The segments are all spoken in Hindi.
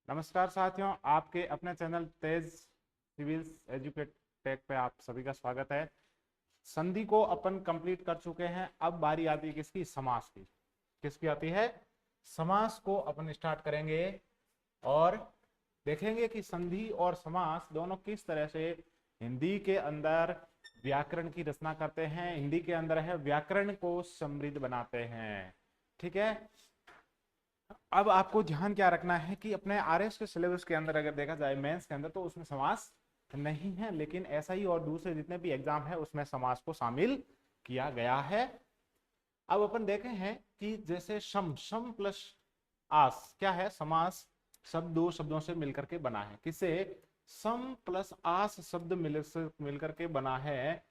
नमस्कार साथियों, आपके अपने चैनल तेज सिविल्स एजुकेट टेक पे आप सभी का स्वागत है। संधि को अपन कंप्लीट कर चुके हैं। अब बारी आती है किसकी? समास की। किसकी आती है? समास को अपन स्टार्ट करेंगे और देखेंगे कि संधि और समास दोनों किस तरह से हिंदी के अंदर व्याकरण की रचना करते हैं, हिंदी के अंदर है व्याकरण को समृद्ध बनाते हैं। ठीक है। अब आपको ध्यान क्या रखना है कि अपने आरएस के सिलेबस के अंदर अगर देखा जाए मेंस के अंदर, तो उसमें समास नहीं है, लेकिन ऐसा ही और दूसरे जितने भी एग्जाम है उसमें समास को शामिल किया गया है। अब अपन देखे हैं कि जैसे सम सम प्लस आस क्या है? समास शब्द दो शब्दों से मिलकर के बना है। किससे? सम प्लस आस शब्द मिलकर के बना है।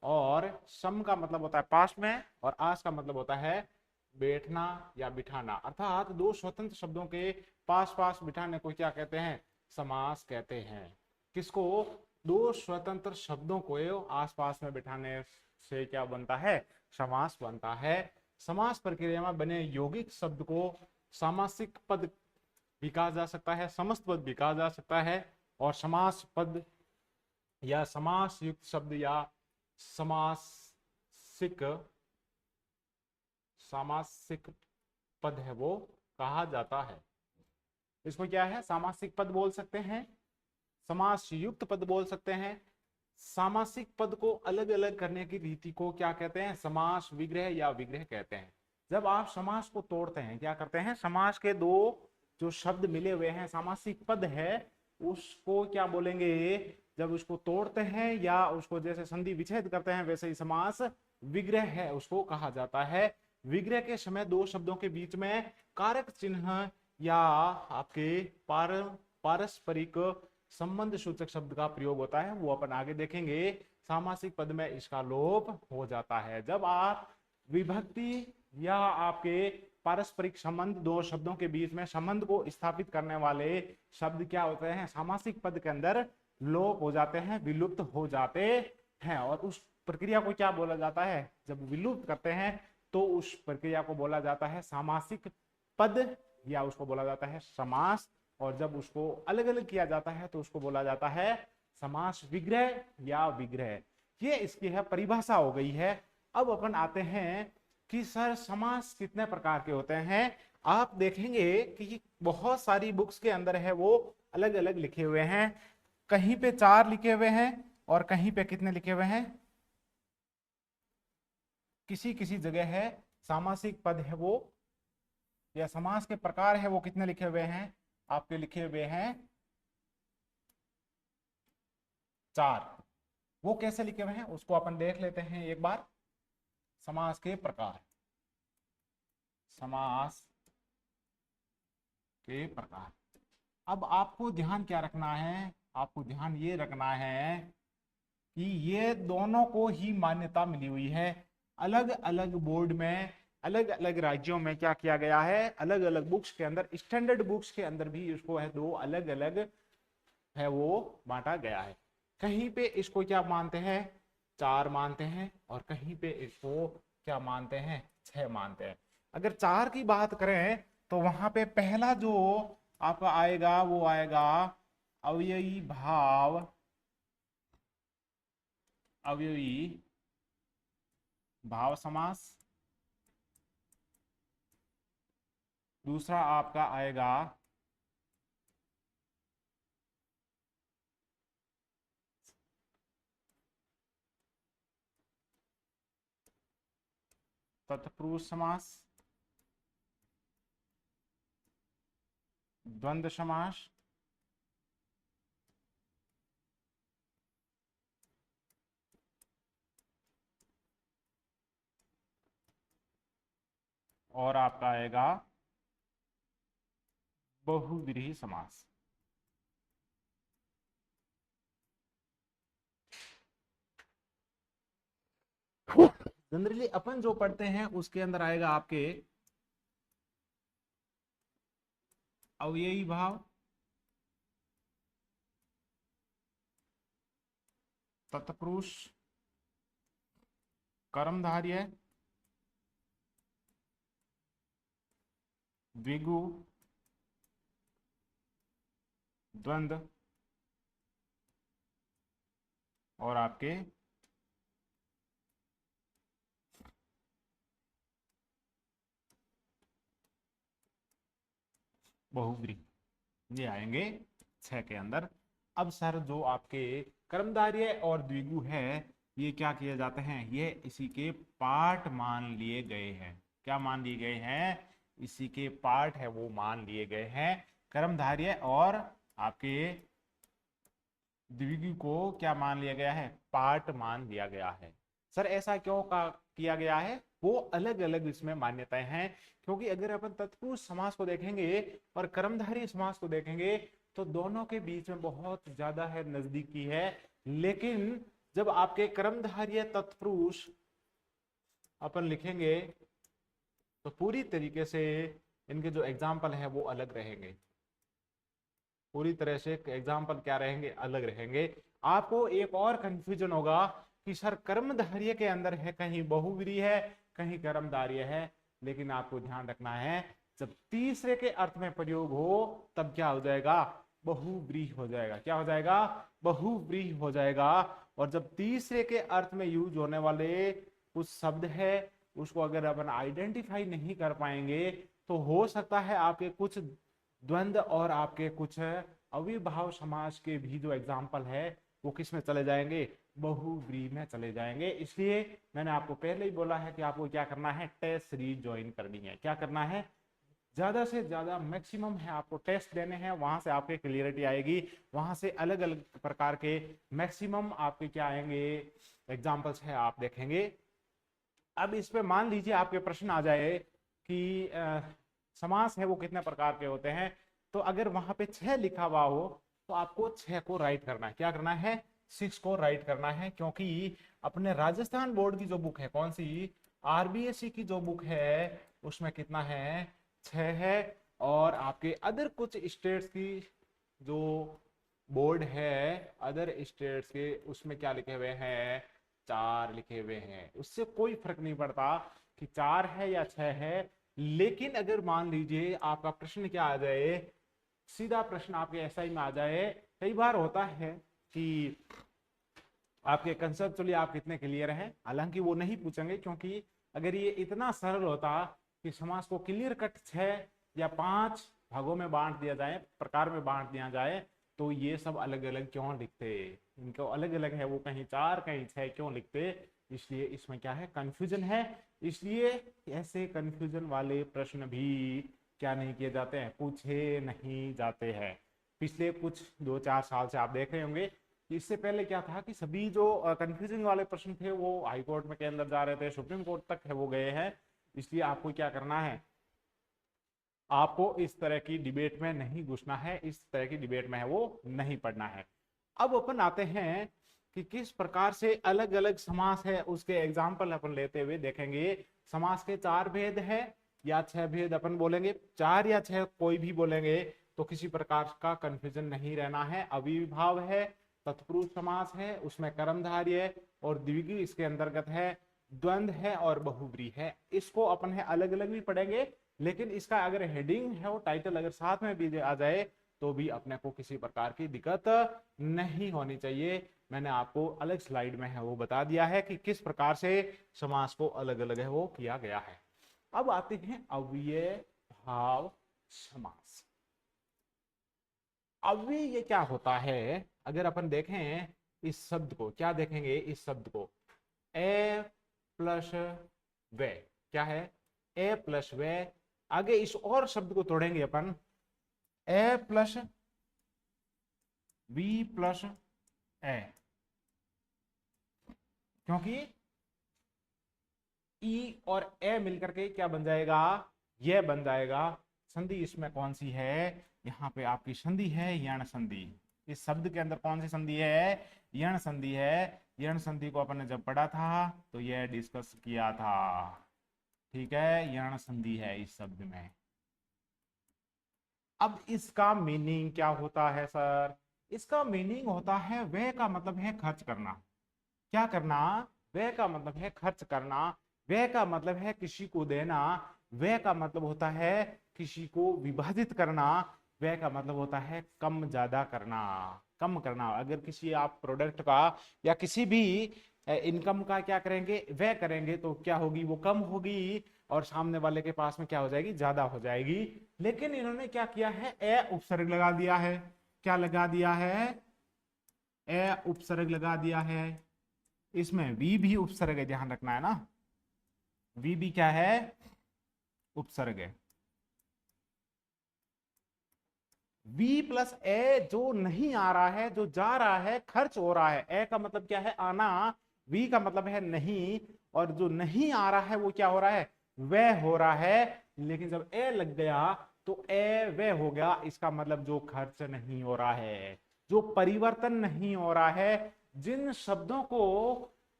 और सम का मतलब होता है पास में, और आस का मतलब होता है बैठना या बिठाना। अर्थात दो स्वतंत्र शब्दों के पास पास बिठाने को क्या कहते हैं? समास कहते हैं। किसको? दो स्वतंत्र शब्दों को आसपास में बिठाने से क्या बनता है? समास बनता है। समास प्रक्रिया में बने यौगिक शब्द को सामासिक पद भी कहा जा सकता है, समस्त पद भी कहा जा सकता है, और समास पद या समास युक्त शब्द या समासिक सामासिक पद है वो कहा जाता है। इसको क्या है? सामासिक पद बोल सकते हैं, समास युक्त पद बोल सकते हैं। सामासिक पद को अलग अलग करने की रीति को क्या कहते हैं? समास विग्रह या विग्रह कहते हैं। जब आप समास को तोड़ते हैं, क्या करते हैं? समास के दो जो शब्द मिले हुए हैं, सामासिक पद है, उसको क्या बोलेंगे? जब उसको तोड़ते हैं या उसको जैसे संधि विच्छेद करते हैं, वैसे ही समास विग्रह है उसको कहा जाता है। विग्रह के समय दो शब्दों के बीच में कारक चिन्ह या आपके पारस्परिक संबंध सूचक शब्द का प्रयोग होता है, वो अपन आगे देखेंगे। सामासिक पद में इसका लोप हो जाता है। जब आप विभक्ति या आपके पारस्परिक संबंध, दो शब्दों के बीच में संबंध को स्थापित करने वाले शब्द क्या होते हैं? सामासिक पद के अंदर लोप हो जाते हैं, विलुप्त हो जाते हैं। और उस प्रक्रिया को क्या बोला जाता है? जब विलुप्त करते हैं तो उस प्रक्रिया को बोला जाता है सामासिक पद, या उसको बोला जाता है समास। और जब उसको अलग अलग किया जाता है तो उसको बोला जाता है समास विग्रह या विग्रह। ये इसकी है परिभाषा हो गई है। अब अपन आते हैं कि सर समास कितने प्रकार के होते हैं। आप देखेंगे कि बहुत सारी बुक्स के अंदर है वो अलग अलग लिखे हुए हैं। कहीं पे 4 लिखे हुए हैं और कहीं पे कितने लिखे हुए हैं? किसी किसी जगह है सामासिक पद है वो या समास के प्रकार है वो कितने लिखे हुए हैं? आपके लिखे हुए हैं 4। वो कैसे लिखे हुए हैं उसको अपन देख लेते हैं एक बार। समास के प्रकार, समास के प्रकार। अब आपको ध्यान क्या रखना है? आपको ध्यान ये रखना है कि ये दोनों को ही मान्यता मिली हुई है। अलग अलग बोर्ड में, अलग अलग राज्यों में क्या किया गया है? अलग अलग बुक्स के अंदर, स्टैंडर्ड बुक्स के अंदर भी इसको है दो अलग अलग है वो बांटा गया है। कहीं पे इसको क्या मानते हैं? 4 मानते हैं, और कहीं पे इसको क्या मानते हैं? 6 मानते हैं। अगर 4 की बात करें तो वहां पे पहला जो आपका आएगा वो आएगा अवयवी भाव, अवयवी भाव समास। दूसरा आपका आएगा तत्पुरुष समास, द्वंद्व समास, और आपका आएगा बहुव्रीहि समास। जनरली अपन जो पढ़ते हैं उसके अंदर आएगा आपके अवयवी भाव, तत्पुरुष, कर्मधारय, द्विगु, द्वंद्व और आपके बहुव्रीहि, ये आएंगे 6 के अंदर। अब सर जो आपके कर्मधारय और द्विगु है ये क्या किए जाते हैं, ये इसी के पार्ट मान लिए गए हैं। क्या मान लिए गए हैं, इसी के पार्ट है वो मान लिए गए हैं। कर्मधारय और आपके द्विगु को क्या मान लिया गया है, पार्ट मान लिया गया है। सर ऐसा क्यों किया गया है, वो अलग अलग इसमें मान्यताएं हैं। क्योंकि अगर अपन तत्पुरुष समास को देखेंगे और कर्मधारय समास को देखेंगे तो दोनों के बीच में बहुत ज्यादा है नजदीकी है। लेकिन जब आपके कर्मधारय तत्पुरुष अपन लिखेंगे तो पूरी तरीके से इनके जो एग्जाम्पल है वो अलग रहेंगे। पूरी तरह से एग्जाम्पल क्या रहेंगे, अलग रहेंगे। आपको एक और कंफ्यूजन होगा कि सर कर्मधारय के अंदर है कहीं बहुव्रीहि है कहीं कर्मधारय है। लेकिन आपको ध्यान रखना है जब तीसरे के अर्थ में प्रयोग हो तब क्या हो जाएगा, बहुव्रीहि हो जाएगा। क्या हो जाएगा, बहुव्रीहि हो जाएगा। और जब तीसरे के अर्थ में यूज होने वाले कुछ शब्द है उसको अगर अपन आइडेंटिफाई नहीं कर पाएंगे तो हो सकता है आपके कुछ द्वंद्व और आपके कुछ अविभाव समास के भी जो एग्जाम्पल है वो किस में चले जाएंगे, बहुव्रीहि में चले जाएंगे। इसलिए मैंने आपको पहले ही बोला है कि आपको क्या करना है, टेस्ट सीरीज ज्वाइन करनी है। क्या करना है, ज्यादा से ज्यादा मैक्सिमम है आपको टेस्ट देने हैं, वहां से आपके क्लियरिटी आएगी। वहां से अलग अलग प्रकार के मैक्सिमम आपके क्या आएंगे, एग्जाम्पल्स है आप देखेंगे। अब इस पे मान लीजिए आपके प्रश्न आ जाए कि समास है वो कितने प्रकार के होते हैं, तो अगर वहां पे 6 लिखा हुआ हो तो आपको 6 को राइट करना है। क्या करना है, 6 को राइट करना है। क्योंकि अपने राजस्थान बोर्ड की जो बुक है, कौन सी, आरबीएससी की जो बुक है उसमें कितना है, 6 है। और आपके अदर कुछ स्टेट्स की जो बोर्ड है, अदर स्टेट्स के, उसमें क्या लिखे हुए हैं, 4 लिखे हुए हैं। उससे कोई फर्क नहीं पड़ता कि 4 है या 6 है। लेकिन अगर मान लीजिए आपका प्रश्न क्या आ जाए, सीधा प्रश्न आपके एसआई में आ जाए, कई बार होता है कि आपके कंसेप्चुअली आप कितने क्लियर हैं, हालांकि वो नहीं पूछेंगे। क्योंकि अगर ये इतना सरल होता कि समास को क्लियर कट 6 या 5 भागों में बांट दिया जाए, प्रकार में बांट दिया जाए, तो ये सब अलग अलग क्यों लिखते, इनको अलग अलग है वो कहीं 4 कहीं 6 क्यों लिखते। इसलिए इसमें क्या है, कंफ्यूजन है। इसलिए ऐसे कंफ्यूजन वाले प्रश्न भी क्या नहीं किए जाते हैं, पूछे नहीं जाते हैं। पिछले कुछ 2-4 साल से आप देख रहे होंगे कि इससे पहले क्या था कि सभी जो कंफ्यूजिंग वाले प्रश्न थे वो हाई कोर्ट में के अंदर जा रहे थे, सुप्रीम कोर्ट तक है वो गए हैं। इसलिए आपको क्या करना है, आपको इस तरह की डिबेट में नहीं घुसना है, इस तरह की डिबेट में है वो नहीं पढ़ना है। अब अपन आते हैं कि किस प्रकार से अलग अलग समास है उसके एग्जाम्पल अपन लेते हुए देखेंगे। समास के 4 भेद है या 6 भेद अपन बोलेंगे, 4 या 6 कोई भी बोलेंगे तो किसी प्रकार का कंफ्यूजन नहीं रहना है। अविभाव है, तत्पुरुष समास है, उसमें कर्मधारय और द्विगु इसके अंतर्गत है, द्वंद्व है और बहुव्रीहि है। इसको अपन है अलग अलग भी पढ़ेंगे, लेकिन इसका अगर हेडिंग है वो टाइटल अगर साथ में भी आ जाए तो भी अपने को किसी प्रकार की दिक्कत नहीं होनी चाहिए। मैंने आपको अलग स्लाइड में है वो बता दिया है कि किस प्रकार से समास को अलग अलग है वो किया गया है। अब आते हैं अव्ययभाव समास। अव्यय ये क्या होता है, अगर अपन देखें इस शब्द को, क्या देखेंगे इस शब्द को, ए प्लस वे, क्या है, ए प्लस वे। आगे इस और शब्द को तोड़ेंगे अपन, ए प्लस बी प्लस ए, क्योंकि ई और ए मिलकर के क्या बन जाएगा, यह बन जाएगा। संधि इसमें कौन सी है, यहाँ पे आपकी संधि है यण संधि। इस शब्द के अंदर कौन सी संधि है, यण संधि है। यण संधि को अपन ने जब पढ़ा था तो यह डिस्कस किया था, ठीक है, यण संधि है इस शब्द में। अब इसका मीनिंग क्या होता है सर, इसका मीनिंग होता है व्यय का मतलब है खर्च करना। क्या करना, व्यय का मतलब है खर्च करना। व्यय का मतलब है किसी को देना व्यय का मतलब होता है किसी को विभाजित करना, व्यय का मतलब होता है कम ज्यादा करना, कम करना। अगर किसी आप प्रोडक्ट का या किसी भी इनकम का क्या करेंगे, व्यय करेंगे, तो क्या होगी, वो कम होगी और सामने वाले के पास में क्या हो जाएगी, ज्यादा हो जाएगी। लेकिन इन्होंने क्या किया है, ए उपसर्ग लगा दिया है। क्या लगा दिया है, ए उपसर्ग लगा दिया है। इसमें वी भी उपसर्ग है, ध्यान रखना है ना, वी भी क्या है, उपसर्ग है। वी प्लस ए जो नहीं आ रहा है, जो जा रहा है, खर्च हो रहा है। ए का मतलब क्या है, आना, वी का मतलब है नहीं, और जो नहीं आ रहा है वो क्या हो रहा है, वह हो रहा है। लेकिन जब ए लग गया तो ए वह हो गया, इसका मतलब जो खर्च नहीं हो रहा है, जो परिवर्तन नहीं हो रहा है। जिन शब्दों को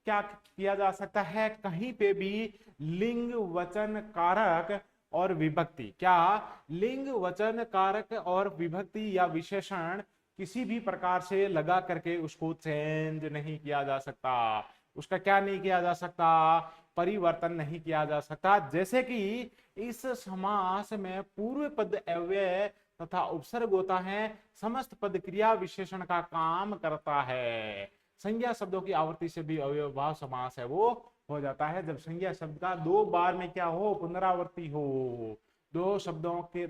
क्या किया जा सकता है, कहीं पे भी लिंग वचन कारक और विभक्ति, क्या लिंग वचन कारक और विभक्ति या विशेषण किसी भी प्रकार से लगा करके उसको चेंज नहीं किया जा सकता, उसका क्या नहीं किया जा सकता, परिवर्तन नहीं किया जा सकता। जैसे कि इस समास में पूर्व पद अव्यय तथा उपसर्ग होता है, समस्त पद क्रिया विशेषण का काम करता है। संज्ञा शब्दों की आवर्ती से भी अव्ययभाव समास है वो हो जाता है जब संज्ञा शब्द का दो बार में क्या हो, पुनरावृत्ति हो, दो शब्दों के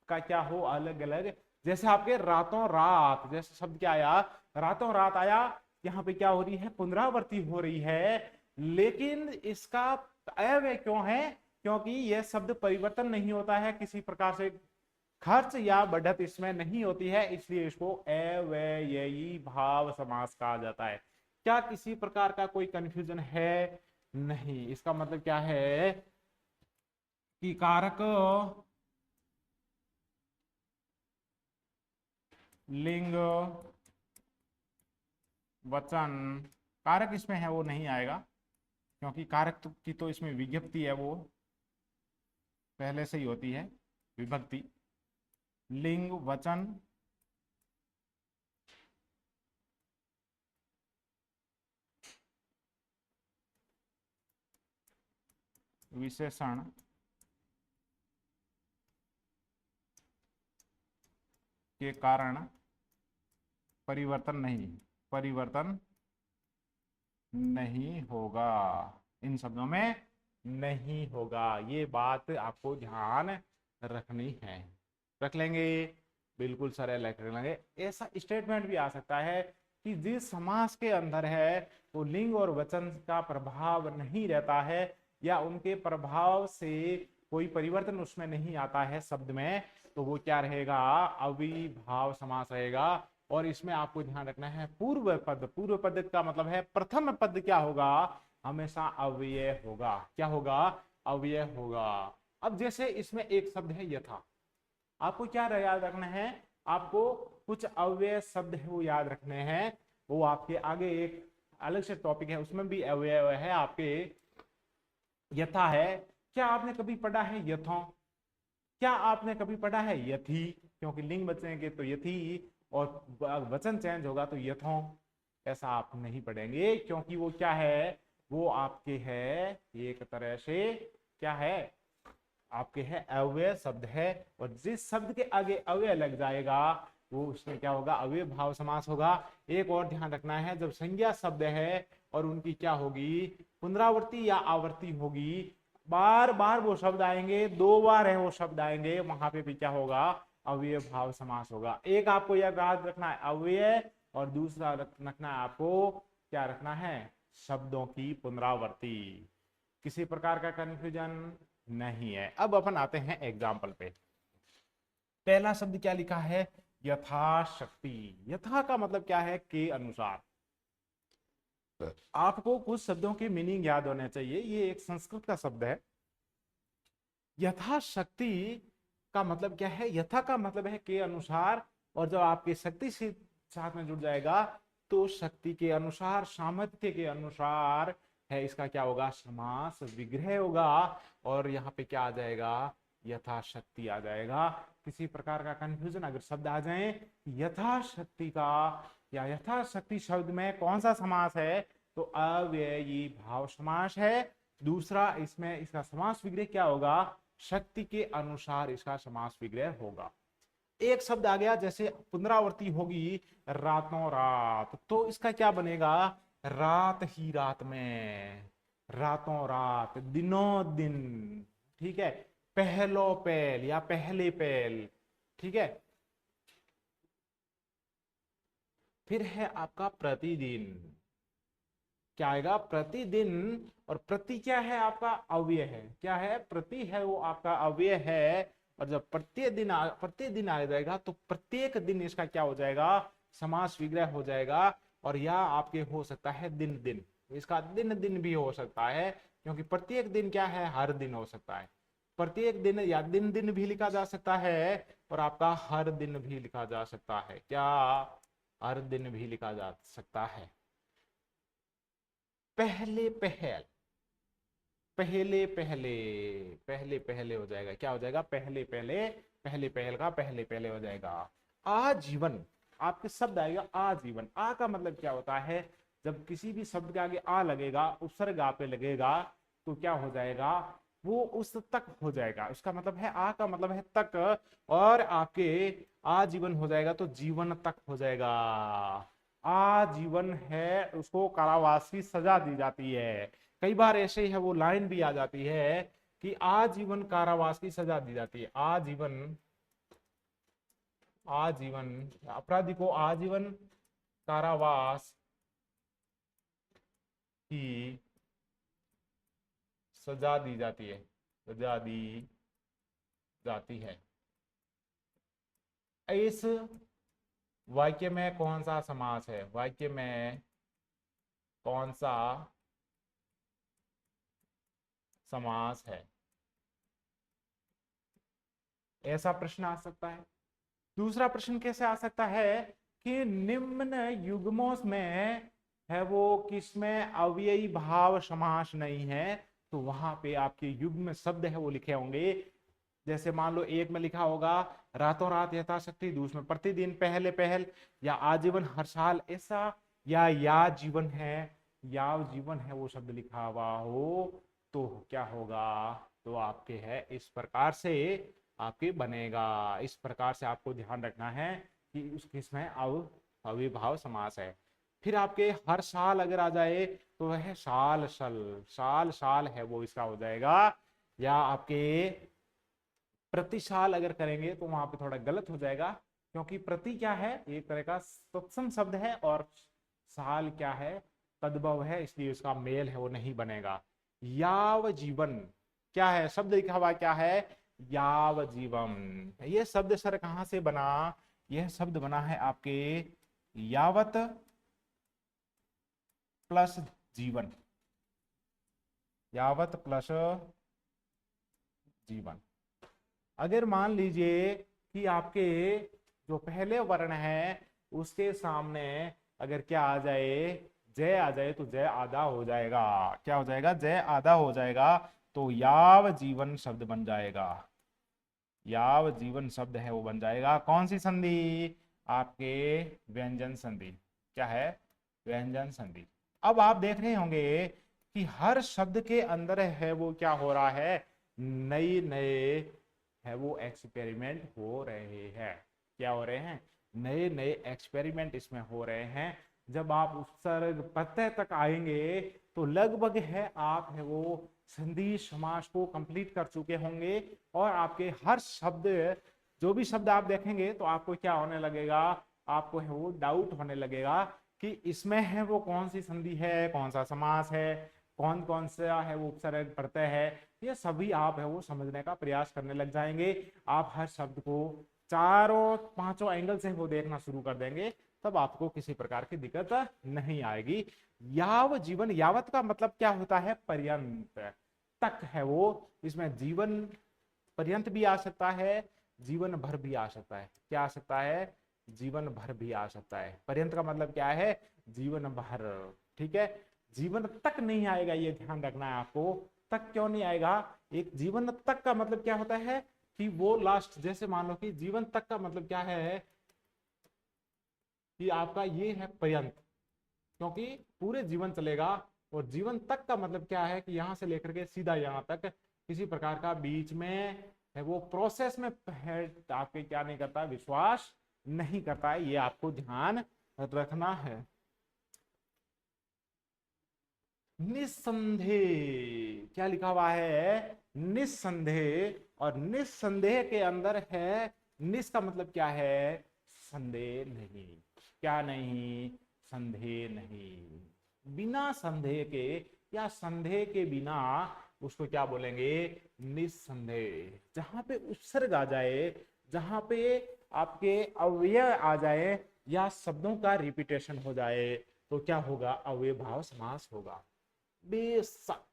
का क्या हो, अलग अलग। जैसे आपके रातों रात, जैसे शब्द क्या आया, रातों रात आया, यहाँ पे क्या हो रही है, पुनरावृत्ति हो रही है। लेकिन इसका अव्यय क्यों है, क्योंकि यह शब्द परिवर्तन नहीं होता है, किसी प्रकार से खर्च या बढ़त इसमें नहीं होती है, इसलिए इसको अव्ययी भाव समास कहा जाता है। क्या किसी प्रकार का कोई कंफ्यूजन है, नहीं। इसका मतलब क्या है कि कारक लिंग वचन, कारक इसमें है वो नहीं आएगा, क्योंकि कारक की तो इसमें विज्ञप्ति है, वो पहले से ही होती है विभक्ति। लिंग वचन विशेषण के कारण परिवर्तन नहीं होगा, इन शब्दों में नहीं होगा। ये बात आपको ध्यान रखनी है, रख लेंगे, बिल्कुल सर रख लेंगे। ऐसा स्टेटमेंट भी आ सकता है कि जिस समास के अंदर है वो लिंग और वचन का प्रभाव नहीं रहता है, या उनके प्रभाव से कोई परिवर्तन उसमें नहीं आता है शब्द में, तो वो क्या रहेगा, अविभाव समास रहेगा। और इसमें आपको ध्यान रखना है, पूर्व पद का मतलब है प्रथम पद क्या होगा, हमेशा अव्यय होगा। क्या होगा, अव्यय होगा। अब जैसे इसमें एक शब्द है यथा, आपको क्या याद रखना है, आपको कुछ अव्यय शब्द है वो याद रखने हैं, वो आपके आगे एक अलग से टॉपिक है, उसमें भी अव्यय है आपके। यथा है, क्या आपने कभी पढ़ा है यथों, क्या आपने कभी पढ़ा है यथी, क्योंकि लिंग बचेंगे तो यथी, और वचन चेंज होगा तो यथों। ऐसा आप नहीं पढ़ेंगे, क्योंकि वो क्या है, वो आपके है एक तरह से क्या है, आपके है अव्यय शब्द है। और जिस शब्द के आगे अव्यय लग जाएगा वो उसमें क्या होगा, अव्यय भाव समास होगा। एक और ध्यान रखना है, जब संज्ञा शब्द है और उनकी क्या होगी, पुनरावृत्ति या आवर्ती होगी, बार बार वो शब्द आएंगे, दो बार है वो शब्द आएंगे, वहां पे भी क्या होगा, अव्यय भाव समास होगा। एक आपको यह याद रखना है अव्यय, और दूसरा रखना है आपको क्या रखना है, शब्दों की पुनरावृत्ति। किसी प्रकार का कंफ्यूजन नहीं है। अब अपन आते हैं एग्जाम्पल पे। पहला शब्द क्या लिखा है, यथाशक्ति। यथा का मतलब क्या है, के अनुसार। आपको कुछ शब्दों के मीनिंग याद होने चाहिए, ये एक संस्कृत का शब्द है। यथाशक्ति का मतलब क्या है, यथा का मतलब है के अनुसार, और जब आपके शक्ति से साथ में जुड़ जाएगा तो शक्ति के अनुसार, सामर्थ्य के अनुसार है, इसका क्या होगा, समास विग्रह होगा। और यहाँ पे क्या आ जाएगा, यथाशक्ति आ जाएगा। किसी प्रकार का कंफ्यूजन अगर शब्द आ जाए, यथाशक्ति का या यथाशक्ति शब्द में कौन सा समास है, तो अव्ययी भाव समास है। दूसरा इसमें इसका समास विग्रह क्या होगा, शक्ति के अनुसार इसका समास विग्रह होगा। एक शब्द आ गया, जैसे पुनरावृत्ति होगी रातों रात, तो इसका क्या बनेगा, रात ही रात में, रातों रात, दिनों दिन, ठीक है, पहलो पहल या पहले पहल, ठीक है। फिर है आपका प्रतिदिन, क्या आएगा, प्रतिदिन। और प्रति क्या है आपका, अव्यय है, क्या है, प्रति है वो आपका अव्यय है। और जब प्रतिदिन आ जाएगा तो प्रत्येक दिन इसका क्या हो जाएगा, समास विग्रह हो जाएगा। और यह आपके हो सकता है दिन दिन, इसका दिन दिन भी हो सकता है, क्योंकि प्रत्येक दिन क्या है, हर दिन हो सकता है। प्रत्येक दिन या दिन दिन भी लिखा जा सकता है, और आपका हर दिन भी लिखा जा सकता है, क्या, हर दिन भी लिखा जा सकता है। पहले पहल, पहले पहले, पहले पहले हो जाएगा, क्या हो जाएगा, पहले पहले, पहले पहल का पहले पहले हो जाएगा। आजीवन, आपके शब्द आएगा आजीवन। आ का मतलब क्या होता है, जब किसी भी शब्द के आगे आ लगेगा, उपसर्ग आ पे लगेगा, तो क्या हो जाएगा, वो उस तक हो जाएगा। उसका मतलब है, आ का मतलब है तक, और आपके आजीवन हो जाएगा तो जीवन तक हो जाएगा। आजीवन है, उसको कारावास की सजा दी जाती है। कई बार ऐसे है वो लाइन भी आ जाती है कि आजीवन कारावास की सजा दी जाती है। आजीवन, आजीवन, अपराधी को आजीवन कारावास की सजा दी जाती है, सजा दी जाती है। इस वाक्य में कौन सा समास है, वाक्य में कौन सा समास है, ऐसा प्रश्न आ सकता है। दूसरा प्रश्न कैसे आ सकता है कि निम्न युग्मों में है वो किसमें अव्ययी भाव समास नहीं है, तो वहां पे आपके युग्म शब्द है वो लिखे होंगे। जैसे मान लो एक में लिखा होगा रातों रात यथाशक्ति, दूसरे में प्रतिदिन, पहले पहल, या आजीवन हर साल, ऐसा, या जीवन है, याव जीवन है वो शब्द लिखा हुआ हो, तो क्या होगा, तो आपके है इस प्रकार से आपके बनेगा। इस प्रकार से आपको ध्यान रखना है कि उस किसमें अविभाव समास है। फिर आपके हर साल अगर आ जाए तो वह साल सल, साल साल है वो इसका हो जाएगा। या आपके प्रति साल अगर करेंगे तो वहां पे थोड़ा गलत हो जाएगा, क्योंकि प्रति क्या है, एक तरह का तत्सम शब्द है, और साल क्या है, तद्भव है, इसलिए उसका मेल है वो नहीं बनेगा। याव जीवन, क्या है, शब्द लिखा हुआ क्या है, याव जीवम। ये शब्द सर कहां से बना, यह शब्द बना है आपके यावत प्लस जीवन, यावत प्लस जीवन। अगर मान लीजिए कि आपके जो पहले वर्ण है उसके सामने अगर क्या आ जाए, जय आ जाए, तो जय आधा हो जाएगा, क्या हो जाएगा, जय आधा हो जाएगा, तो याव जीवन शब्द बन जाएगा। याव जीवन शब्द है वो बन जाएगा। कौन सी संधि, आपके व्यंजन संधि, क्या है, व्यंजन संधि। अब आप देख रहे होंगे कि हर शब्द के अंदर है वो क्या हो रहा है, नए नए है वो एक्सपेरिमेंट हो रहे हैं, क्या हो रहे हैं, नए नए एक्सपेरिमेंट इसमें हो रहे हैं। जब आप उपसर्ग प्रत्यय तक आएंगे तो लगभग है आप है वो संधि समास को कंप्लीट कर चुके होंगे, और आपके हर शब्द, जो भी शब्द आप देखेंगे तो आपको क्या होने लगेगा, आपको है वो डाउट होने लगेगा कि इसमें है वो कौन सी संधि है, कौन सा समास है, कौन कौन सा है वो उपसर्ग प्रत्यय है। ये सभी आप है वो समझने का प्रयास करने लग जाएंगे। आप हर शब्द को चारों पांचों एंगल से वो देखना शुरू कर देंगे, तब आपको किसी प्रकार की दिक्कत नहीं आएगी। याव जीवन, यावत का मतलब क्या होता है, पर्यंत, तक है वो, इसमें जीवन पर्यंत भी आ सकता है, जीवन भर भी आ सकता है, क्या आ सकता है, जीवन भर भी आ सकता है। पर्यंत का मतलब क्या है, जीवन भर, ठीक है। जीवन तक नहीं आएगा, ये ध्यान रखना है आपको। तक क्यों नहीं आएगा, एक जीवन तक का मतलब क्या होता है कि वो लास्ट, जैसे मान लो कि जीवन तक का मतलब क्या है कि आपका ये है पर्यंत, क्योंकि पूरे जीवन चलेगा। और जीवन तक का मतलब क्या है कि यहां से लेकर के सीधा यहां तक, किसी प्रकार का बीच में है वो प्रोसेस में है आपके क्या नहीं करता, विश्वास नहीं करता है। ये आपको ध्यान रखना है। निस्संदेह क्या लिखा हुआ है, निस्संदेह। और निस्संदेह के अंदर है, निस का मतलब क्या है, संदेह नहीं। क्या नहीं, संदेह नहीं। बिना संदेह के या संदेह के बिना उसको क्या बोलेंगे, निस्संदेह। जहां पे उपसर्ग आ जाए, जहां पे आपके अव्यय आ जाए या शब्दों का रिपीटेशन हो जाए तो क्या होगा, अव्ययभाव समास होगा। बेशक,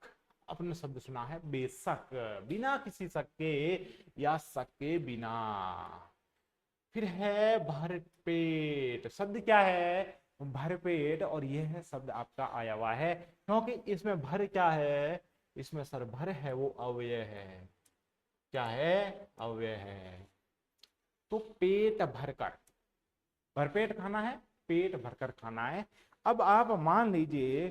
अपने शब्द सुना है, बेशक, बिना किसी शक के या शक के बिना। फिर है भरपेट। शब्द क्या है, भरपेट। और यह है शब्द आपका आया हुआ है क्योंकि इसमें भर क्या है, इसमें सर भर है वो अव्यय है। क्या है, अव्यय है। तो पेट भरकर, भरपेट खाना है, पेट भरकर खाना है। अब आप मान लीजिए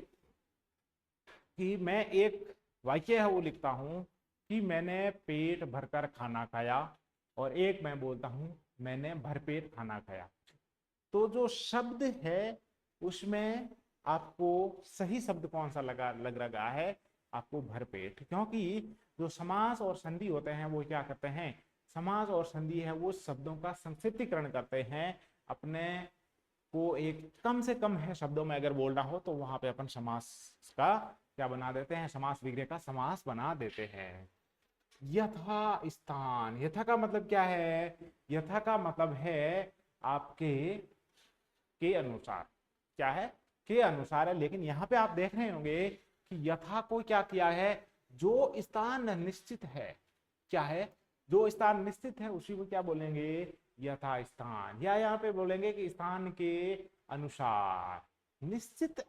कि मैं एक वाक्य है वो लिखता हूं कि मैंने पेट भरकर खाना खाया, और एक मैं बोलता हूं मैंने भरपेट खाना खाया। तो जो शब्द है उसमें आपको सही शब्द कौन सा लग रहा है, आपको भरपेट। क्योंकि जो समास और संधि होते हैं वो क्या करते हैं, समास और संधि है वो शब्दों का संक्षिप्तीकरण करते हैं। अपने को एक कम से कम है शब्दों में अगर बोलना हो तो वहां पे अपन समास का क्या बना देते हैं, समास विग्रह का समास बना देते हैं। यथा स्थान, यथा का मतलब क्या है, यथा का मतलब है आपके के अनुसार। क्या है, के अनुसार है। लेकिन यहां पे आप देख रहे होंगे कि यथा को क्या किया है, जो स्थान निश्चित है, क्या है, जो स्थान निश्चित है उसी को क्या बोलेंगे, यथा स्थान। या यहाँ पे बोलेंगे कि स्थान के अनुसार, निश्चित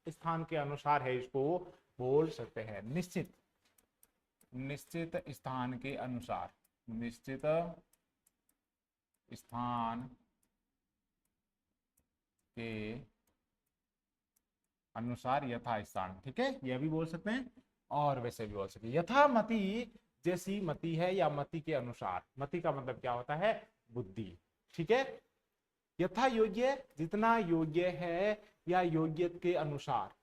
स्थान के अनुसार है, इसको बोल सकते हैं निश्चित, निश्चित स्थान के अनुसार, निश्चित स्थान के अनुसार यथा स्थान। ठीक है, यह भी बोल सकते हैं और वैसे भी बोल सकते हैं। यथा मति, जैसी मति है या मति के अनुसार। मति का मतलब क्या होता है, बुद्धि। ठीक है, यथा योग्य, जितना योग्य है या योग्य के अनुसार,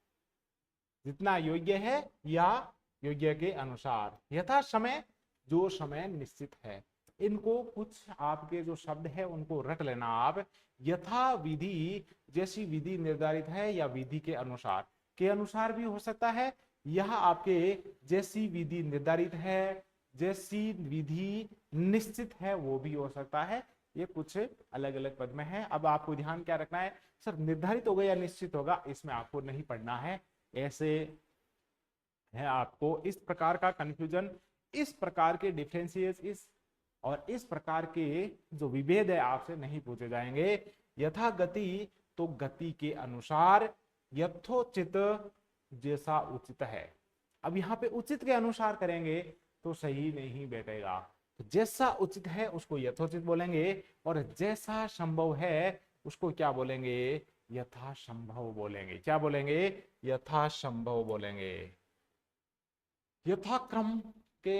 जितना योग्य है या योग्य के अनुसार। यथा समय, जो समय निश्चित है। इनको कुछ आपके जो शब्द है उनको रट लेना आप। यथा विधि, जैसी विधि निर्धारित है या विधि के अनुसार भी हो सकता है। यह आपके जैसी विधि निर्धारित है, जैसी विधि निश्चित है, वो भी हो सकता है। ये कुछ अलग अलग पद में है। अब आपको ध्यान क्या रखना है, सर निर्धारित होगा या निश्चित होगा, इसमें आपको नहीं पढ़ना है। ऐसे है आपको इस प्रकार का कंफ्यूजन, इस प्रकार के डिफरेंशिएट, इस और इस प्रकार के जो विभेद है आपसे नहीं पूछे जाएंगे। यथा गति, तो गति के अनुसार। यथोचित, जैसा उचित है। अब यहाँ पे उचित के अनुसार करेंगे तो सही नहीं बैठेगा। तो जैसा उचित है उसको यथोचित बोलेंगे, और जैसा संभव है उसको क्या बोलेंगे, यथा संभव बोलेंगे। क्या बोलेंगे, यथा संभव बोलेंगे। यथाक्रम के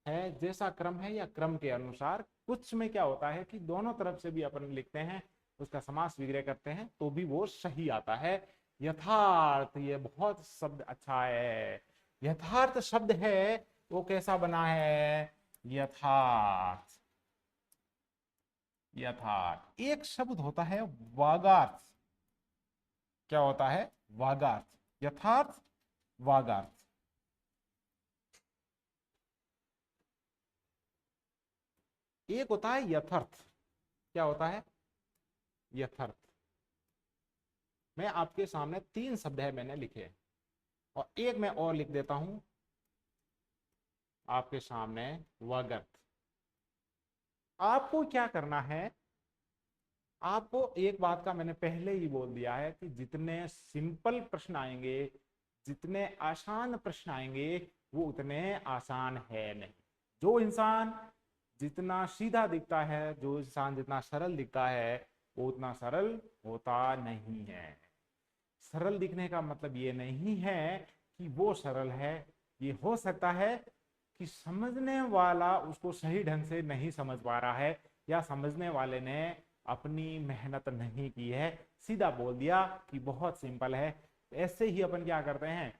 है, जैसा क्रम है या क्रम के अनुसार। कुछ में क्या होता है कि दोनों तरफ से भी अपन लिखते हैं, उसका समास विग्रह करते हैं तो भी वो सही आता है। यथार्थ, ये बहुत शब्द अच्छा है। यथार्थ शब्द है वो कैसा बना है, यथार्थ। यथार्थ एक शब्द होता है वागार्थ। क्या होता है, वागार्थ। यथार्थ, वागार्थ। एक होता है यथार्थ। क्या होता है, यथार्थ। मैं आपके सामने 3 शब्द है मैंने लिखे, और एक मैं और लिख देता हूं आपके सामने, वागर्थ। आपको क्या करना है, आपको एक बात का मैंने पहले ही बोल दिया है कि जितने सिंपल प्रश्न आएंगे, जितने आसान प्रश्न आएंगे, वो उतने आसान है नहीं। जो इंसान जितना सीधा दिखता है, जो इंसान जितना सरल दिखता है, वो उतना सरल होता नहीं है। सरल दिखने का मतलब ये नहीं है कि वो सरल है। ये हो सकता है कि समझने वाला उसको सही ढंग से नहीं समझ पा रहा है, या समझने वाले ने अपनी मेहनत नहीं की है, सीधा बोल दिया कि बहुत सिंपल है। ऐसे ही अपन क्या करते हैं,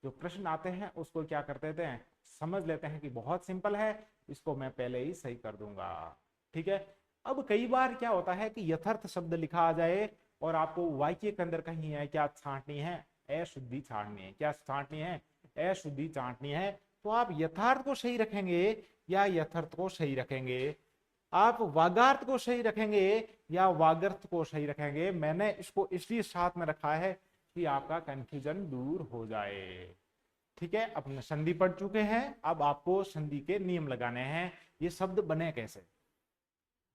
जो प्रश्न आते हैं उसको क्या करते हैं, समझ लेते हैं कि बहुत सिंपल है, इसको मैं पहले ही सही कर दूंगा। ठीक है। अब कई बार क्या होता है कि यथार्थ शब्द लिखा आ जाए और आपको वाक्य के अंदर कहीं है क्या छांटनी है, अशुद्धि छांटनी है। क्या छांटनी है? अशुद्धि छांटनी है। तो आप यथार्थ को सही रखेंगे या यथार्थ को सही रखेंगे? आप वागार्थ को सही रखेंगे या वागर्थ को सही रखेंगे? मैंने इसको इसलिए साथ में रखा है कि आपका कंफ्यूजन दूर हो जाए। ठीक है। अपने संधि पढ़ चुके हैं, अब आपको संधि के नियम लगाने हैं। ये शब्द बने कैसे?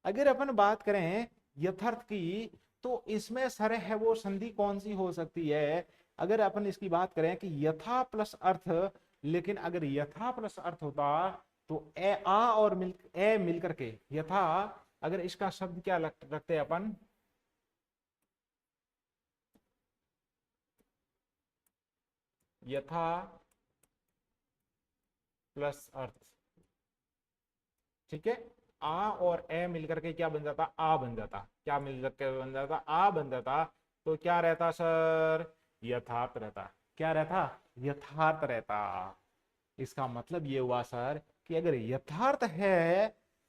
अगर अपन बात करें यथार्थ की, तो इसमें सर है वो संधि कौन सी हो सकती है? अगर अपन इसकी बात करें कि यथा प्लस अर्थ, लेकिन अगर यथा प्लस अर्थ होता तो ए आ और मिल करके यथा, अगर इसका शब्द क्या रखते हैं अपन, यथा प्लस अर्थ। ठीक है। आ और ए मिलकर के क्या बन जाता? आ बन जाता। क्या मिलकर के बन जाता? आ बन जाता। तो क्या रहता सर? यथार्थ रहता। क्या रहता? यथार्थ रहता। इसका मतलब ये हुआ सर कि अगर यथार्थ है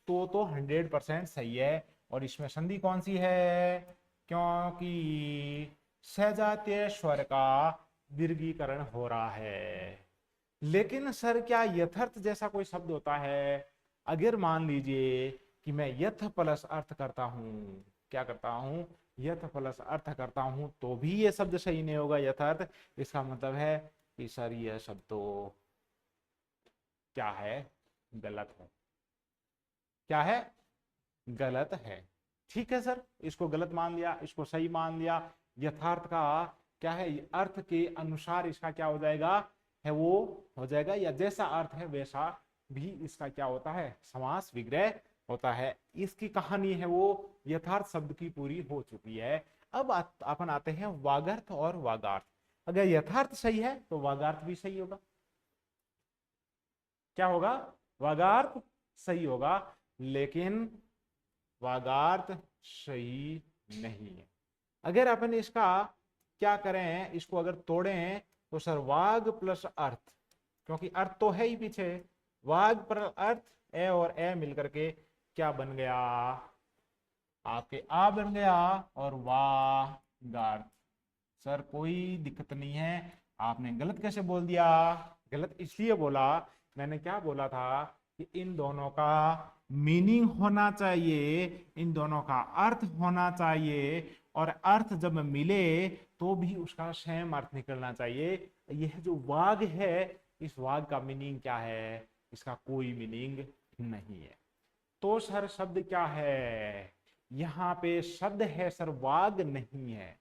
तो 100% सही है। और इसमें संधि कौन सी है? क्योंकि सजातीय स्वर का दीर्घीकरण हो रहा है। लेकिन सर क्या यथार्थ जैसा कोई शब्द होता है? अगर मान लीजिए कि मैं यथ प्लस अर्थ करता हूं, क्या करता हूं? यथ प्लस अर्थ करता हूं, तो भी ये शब्द सही नहीं होगा यथार्थ। इसका मतलब है कि सर यह शब्द तो क्या है? गलत है। क्या है? गलत है। ठीक है सर, इसको गलत मान लिया, इसको सही मान लिया। यथार्थ का क्या है? अर्थ के अनुसार इसका क्या हो जाएगा? है वो हो जाएगा, या जैसा अर्थ है वैसा भी इसका क्या होता है? समास विग्रह होता है। इसकी कहानी है वो यथार्थ शब्द की पूरी हो चुकी है। अब अपन आते हैं वागर्थ और वागार्थ। अगर यथार्थ सही है तो वागार्थ भी सही होगा। क्या होगा? वागार्थ सही होगा, लेकिन वागार्थ सही नहीं है। अगर अपन इसका क्या करें, इसको अगर तोड़ें तो सर वाग प्लस अर्थ, क्योंकि अर्थ तो है ही पीछे, वाग प्लस अर्थ, ए और ए मिलकर के क्या बन गया? आपके आ बन गया और वागार्थ। सर कोई दिक्कत नहीं है। आपने गलत कैसे बोल दिया? गलत इसलिए बोला, मैंने क्या बोला था कि इन दोनों का मीनिंग होना चाहिए, इन दोनों का अर्थ होना चाहिए, और अर्थ जब मिले तो भी उसका सेम अर्थ निकलना चाहिए। यह जो वाग है, इस वाग का मीनिंग क्या है? इसका कोई मीनिंग नहीं है। तो सर शब्द क्या है? यहाँ पे शब्द है सर, वाग नहीं है।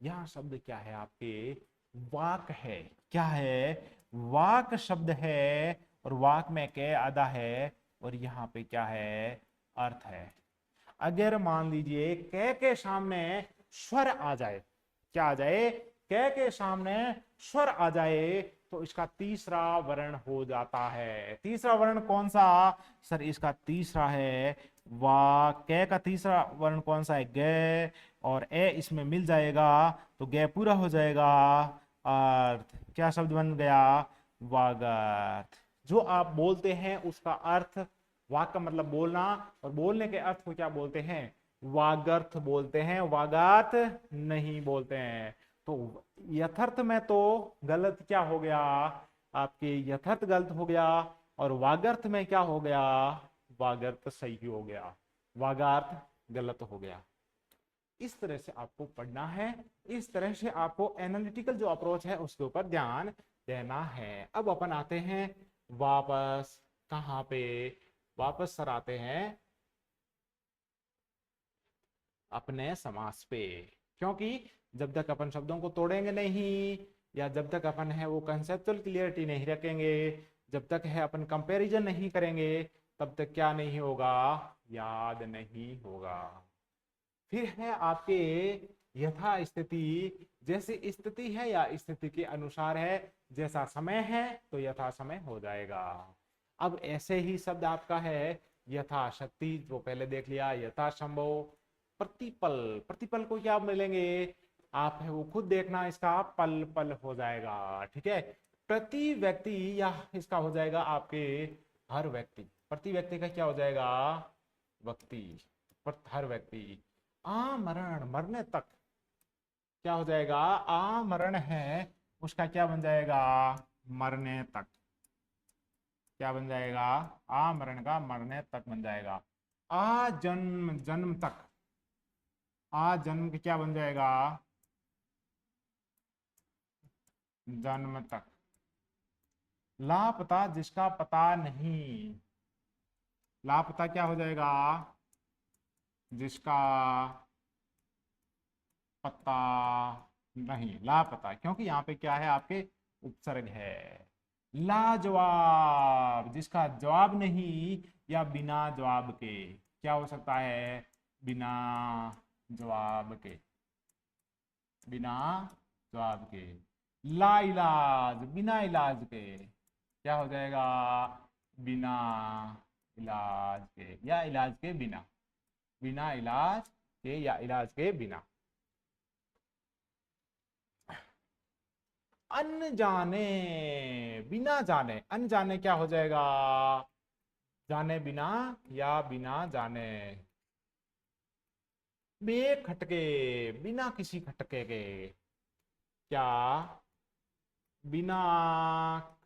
यहाँ शब्द क्या है आपके? वाक है। क्या है? वाक शब्द है, और वाक में के आधा है, और यहाँ पे क्या है? अर्थ है। अगर मान लीजिए क के सामने स्वर आ जाए, क्या आ जाए? क के सामने स्वर आ जाए तो इसका तीसरा वर्ण हो जाता है। तीसरा वर्ण कौन सा? सर इसका तीसरा है वा। क का तीसरा वर्ण कौन सा है? ग। और ए इसमें मिल जाएगा तो ग पूरा हो जाएगा। अर्थ। क्या शब्द बन गया? वागर्थ। जो आप बोलते हैं उसका अर्थ, वाक का मतलब बोलना, और बोलने के अर्थ को क्या बोलते हैं? वागर्थ बोलते हैं, वागार्थ नहीं बोलते हैं। तो यथार्थ में तो गलत क्या हो गया? आपके यथार्थ गलत हो गया, और वागर्थ में क्या हो गया? वागर्थ सही हो गया, वागार्थ गलत हो गया। इस तरह से आपको पढ़ना है, इस तरह से आपको एनालिटिकल जो अप्रोच है उसके ऊपर ध्यान देना है। अब अपन आते हैं वापस कहां पे? वापस सर आते हैं अपने समास पे, क्योंकि जब तक अपन शब्दों को तोड़ेंगे नहीं, या जब तक अपन है वो कंसेप्चुअल क्लियरिटी नहीं रखेंगे, जब तक है अपन कंपैरिजन नहीं करेंगे, तब तक क्या नहीं होगा? याद नहीं होगा। फिर है आपके यथा स्थिति। जैसी स्थिति है या स्थिति के अनुसार है, जैसा समय है तो यथा समय हो जाएगा। अब ऐसे ही शब्द आपका है यथाशक्ति, जो पहले देख लिया, यथासंभव। प्रतिपल, प्रतिपल को क्या मिलेंगे आप है वो खुद देखना, इसका पल पल हो जाएगा, ठीक है। प्रति व्यक्ति या इसका हो जाएगा आपके हर व्यक्ति, प्रति व्यक्ति का क्या हो जाएगा व्यक्ति, हर व्यक्ति। आमरण, मरने तक क्या हो जाएगा, आमरण है उसका क्या बन जाएगा मरने तक, क्या बन जाएगा आमरण का मरने तक बन जाएगा। आजन्म, जन्म तक, आजन्म का क्या बन जाएगा जन्म तक। लापता, जिसका पता नहीं, लापता क्या हो जाएगा जिसका पता नहीं, लापता, क्योंकि यहाँ पे क्या है आपके उपसर्ग है। लाजवाब, जिसका जवाब नहीं या बिना जवाब के, क्या हो सकता है बिना जवाब के, बिना जवाब के। लाइलाज, बिना इलाज के, क्या हो जाएगा बिना इलाज के या इलाज के बिना, बिना इलाज के या इलाज के बिना। अनजाने, बिना जाने, अनजाने क्या हो जाएगा जाने बिना या बिना जाने। बेखटके, बिना किसी खटके के, क्या बिना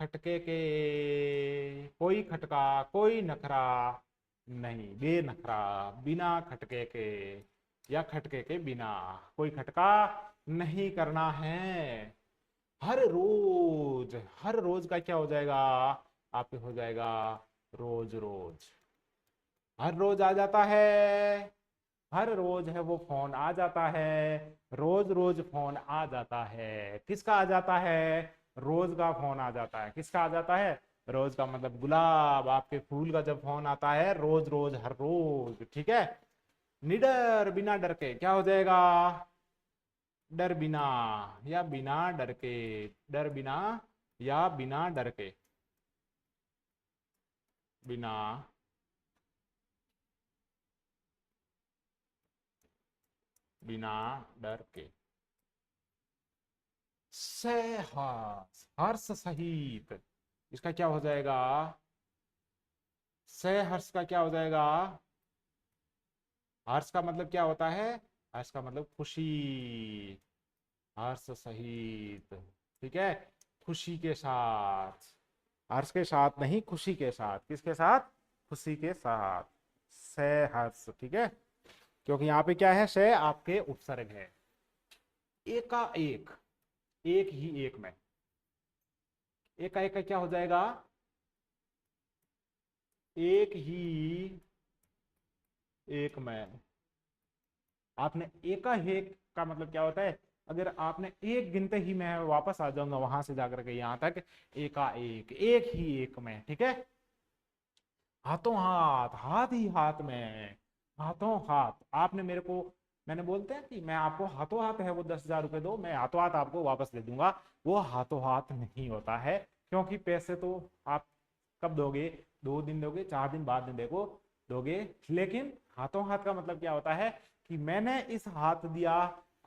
खटके के, कोई खटका कोई नखरा नहीं, बेनखरा, बिना खटके के या खटके के बिना, कोई खटका नहीं करना है। हर रोज, हर रोज का क्या हो जाएगा आपके हो जाएगा रोज रोज, हर रोज आ जाता है, हर रोज है वो फोन आ जाता है, रोज रोज फोन आ जाता है। किसका आ जाता है रोज का फोन आ जाता है, किसका आ जाता है रोज का, मतलब गुलाब आपके फूल का जब फोन आता है रोज रोज हर रोज, ठीक है। निडर, बिना डर के, क्या हो जाएगा डर बिना या बिना डर के, डर बिना या बिना डर के, बिना बिना डर के। सहर्ष, हर्ष सहित, इसका क्या हो जाएगा सहर्ष का क्या हो जाएगा, हर्ष का मतलब क्या होता है हर्ष का मतलब खुशी, हर्ष सहित, ठीक है, खुशी के साथ, हर्ष के साथ नहीं खुशी के साथ, किसके साथ खुशी के साथ, सहर्ष, ठीक है। क्योंकि यहाँ पे क्या है से आपके उपसर्ग है। एकाएक, एक ही एक में, एकाएक का क्या हो जाएगा एक ही एक में। आपने एकाएक का मतलब क्या होता है, अगर आपने एक गिनते ही मैं वापस आ जाऊंगा वहां से जाकर के यहां तक, एकाएक, एक ही एक में, ठीक है। हाथों हाथ, हाथ ही हाथ में, हाथों हाथ, आपने मेरे को, मैंने बोलते हैं कि मैं आपको हाथों हाथ है वो 10,000 रुपए दो, मैं हाथों हाथ आपको वापस दे दूंगा, वो हाथों हाथ नहीं होता है, क्योंकि पैसे तो आप कब दोगे 2 दिन दोगे, 4 दिन बाद में देखो दोगे, लेकिन हाथों हाथ का मतलब क्या होता है कि मैंने इस हाथ दिया,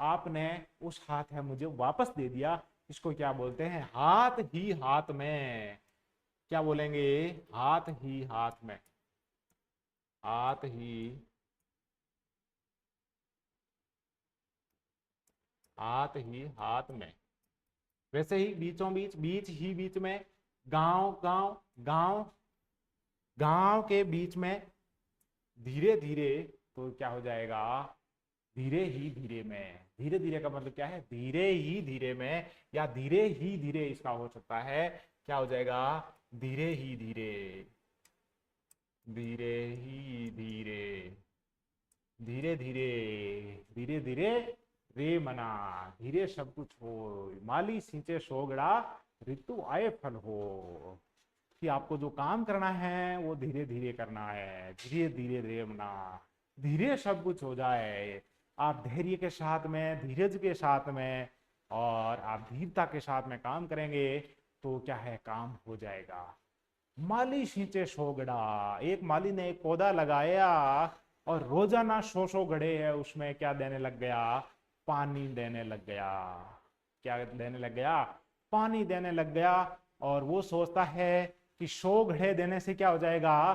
आपने उस हाथ है मुझे वापस दे दिया, इसको क्या बोलते हैं हाथ ही हाथ में, क्या बोलेंगे हाथ ही हाथ में, हाथ ही हाथ ही हाथ में। वैसे ही बीचों बीच, बीच ही बीच में, गांव गांव गांव, गांव के बीच में, धीरे धीरे, तो क्या हो जाएगा धीरे ही धीरे में, धीरे धीरे का मतलब क्या है धीरे ही धीरे में, या धीरे ही धीरे इसका हो सकता है, क्या हो जाएगा धीरे ही धीरे, धीरे ही धीरे, धीरे धीरे, धीरे धीरे रे मना, धीरे सब कुछ हो, माली सींचे सोगड़ा, ऋतु आए फल हो, कि आपको जो काम करना है वो धीरे धीरे करना है, धीरे धीरे रे मना, धीरे सब कुछ हो जाए। आप धैर्य के साथ में, धीरज के साथ में, और आप धीरता के साथ में काम करेंगे तो क्या है काम हो जाएगा। माली सींचे सोगड़ा, एक माली ने एक पौधा लगाया और रोजाना सौ घड़े है उसमें क्या देने लग गया, पानी देने लग गया। क्या देने लग गया, पानी देने लग गया। और वो सोचता है कि 100 घड़े देने से क्या हो जाएगा,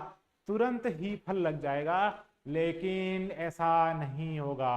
तुरंत ही फल लग जाएगा, लेकिन ऐसा नहीं होगा।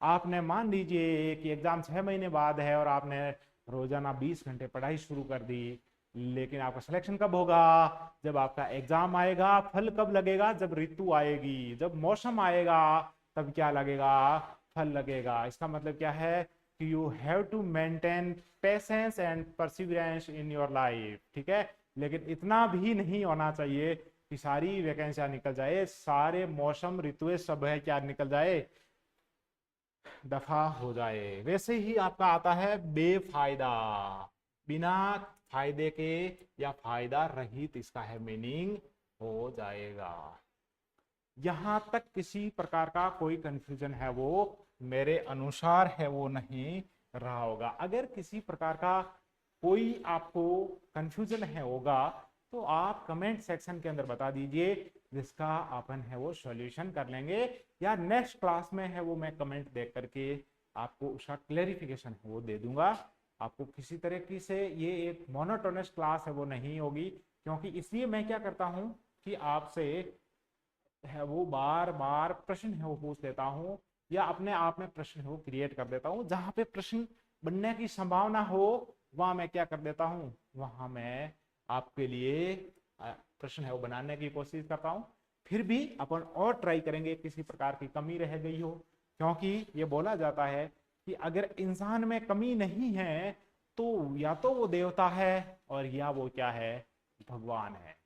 आपने मान लीजिए कि एग्जाम 6 महीने बाद है और आपने रोजाना 20 घंटे पढ़ाई शुरू कर दी, लेकिन आपका सिलेक्शन कब होगा, जब आपका एग्जाम आएगा। फल कब लगेगा, जब ऋतु आएगी, जब मौसम आएगा, तब क्या लगेगा, फल लगेगा। इसका मतलब क्या है कि you have to maintain patience and perseverance in your life, ठीक है। लेकिन इतना भी नहीं होना चाहिए कि सारी वैकेंसियां निकल जाए, सारे मौसम ऋतु सब है क्या निकल जाए, दफा हो जाए। वैसे ही आपका आता है बेफायदा, बिना फायदे के या फायदा रहित, इसका है मीनिंग हो जाएगा। यहां तक किसी प्रकार का कोई कंफ्यूजन है वो मेरे अनुसार है वो नहीं रहा होगा। अगर किसी प्रकार का कोई आपको कंफ्यूजन है होगा तो आप कमेंट सेक्शन के अंदर बता दीजिए, जिसका अपन है वो सॉल्यूशन कर लेंगे, या नेक्स्ट क्लास में है वो मैं कमेंट देख करके आपको उसका क्लेरिफिकेशन है वो दे दूंगा। आपको किसी तरीके से ये एक मोनोटोनस क्लास है वो नहीं होगी, क्योंकि इसलिए मैं क्या करता हूं कि आपसे है वो बार बार प्रश्न है वो पूछ लेता हूँ, या अपने आप में प्रश्न है वो क्रिएट कर देता हूँ। जहां पे प्रश्न बनने की संभावना हो वहां मैं क्या कर देता हूँ, वहां मैं आपके लिए प्रश्न है वो बनाने की कोशिश करता हूँ। फिर भी अपन और ट्राई करेंगे, किसी प्रकार की कमी रह गई हो, क्योंकि ये बोला जाता है कि अगर इंसान में कमी नहीं है तो या तो वो देवता है और या वो क्या है, भगवान है,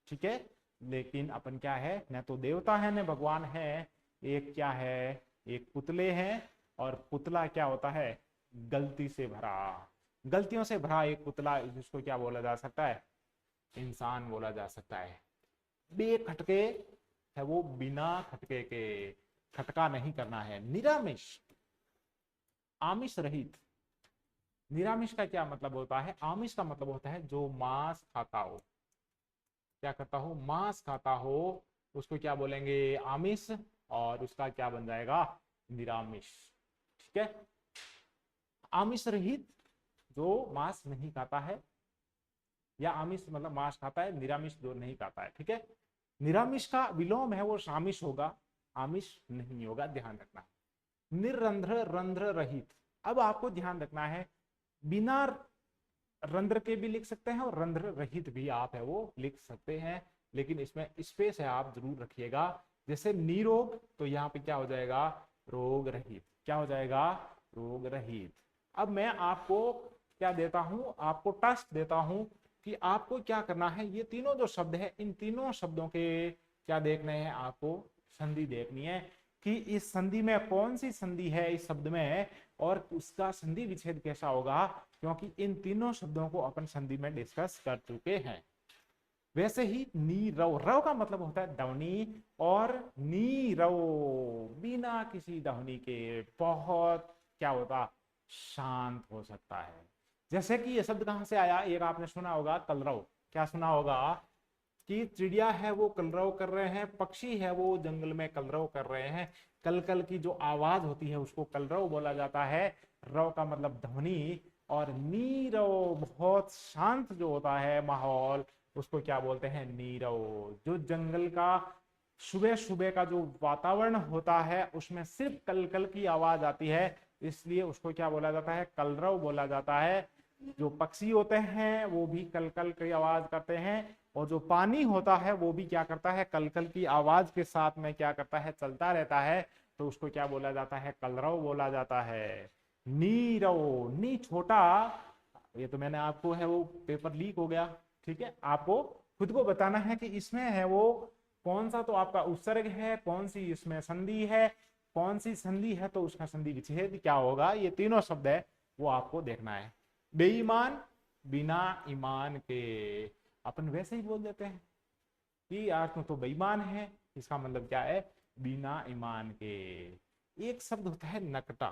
ठीक है। लेकिन अपन क्या है, न तो देवता है न भगवान है, एक क्या है, एक पुतले हैं। और पुतला क्या होता है, गलती से भरा, गलतियों से भरा एक पुतला, जिसको क्या बोला जा सकता है, इंसान बोला जा सकता है। बेखटके है वो, बिना खटके के, खटका नहीं करना है, निरामिष, आमिष रहित। निरामिष का क्या मतलब होता है, आमिष का मतलब होता है जो मांस खाता हो, क्या करता हो, मांस खाता हो, उसको क्या बोलेंगे, आमिष। और उसका क्या बन जाएगा, निरामिष, ठीक है। आमिष रहित जो मांस नहीं खाता है, या आमिष मतलब मांस खाता है, निरामिष जो नहीं खाता है, ठीक है। निरामिष का विलोम है वो शामिष होगा, आमिष नहीं होगा, ध्यान रखना है। निरंध्र रंध्र रहित, अब आपको ध्यान रखना है, बिना रंध्र के भी लिख सकते हैं और रंध्र रहित भी आप है वो लिख सकते हैं, लेकिन इसमें स्पेस है आप जरूर रखिएगा। जैसे निरोग, तो यहाँ पे क्या हो जाएगा, रोग रहित, क्या हो जाएगा, रोग रहित। अब मैं आपको क्या देता हूं, आपको टास्क देता हूं कि आपको क्या करना है, ये तीनों जो शब्द है, इन तीनों शब्दों के क्या देखने हैं, आपको संधि देखनी है कि इस संधि में कौन सी संधि है इस शब्द में, और उसका संधि विच्छेद कैसा होगा, क्योंकि इन तीनों शब्दों को अपन संधि में डिस्कस कर चुके हैं। वैसे ही नीरव, रव का मतलब होता है ध्वनि, और नीरव बिना किसी ध्वनि के बहुत क्या होता, शांत हो सकता है। जैसे कि ये शब्द कहां से आया, एक आपने सुना होगा कलरव, क्या सुना होगा कि चिड़िया है वो कलरव कर रहे हैं, पक्षी है वो जंगल में कलरव कर रहे हैं, कल कल की जो आवाज होती है उसको कलरव बोला जाता है। रव का मतलब ध्वनि, और नीरव बहुत शांत जो होता है माहौल, उसको क्या बोलते हैं, नीरव। जो जंगल का सुबह सुबह का जो वातावरण होता है उसमें सिर्फ कलकल की आवाज आती है, इसलिए उसको क्या बोला जाता है, कलरव बोला जाता है। जो पक्षी होते हैं वो भी कलकल की आवाज करते हैं, और जो पानी होता है वो भी क्या करता है, कलकल की आवाज के साथ में क्या करता है, चलता रहता है, तो उसको क्या बोला जाता है, कलरव बोला जाता है। नीरव, नी छोटा, ये तो मैंने आपको है वो पेपर लीक हो गया, ठीक है। आपको खुद को बताना है कि इसमें है वो कौन सा तो आपका उपसर्ग है, कौन सी इसमें संधि है, कौन सी संधि है तो उसका संधि विच्छेद क्या होगा, ये तीनों शब्द है वो आपको देखना है। बेईमान, बिना ईमान के, अपन वैसे ही बोल देते हैं कि यार तू तो बेईमान है, इसका मतलब क्या है, बिना ईमान के। एक शब्द होता है नकटा,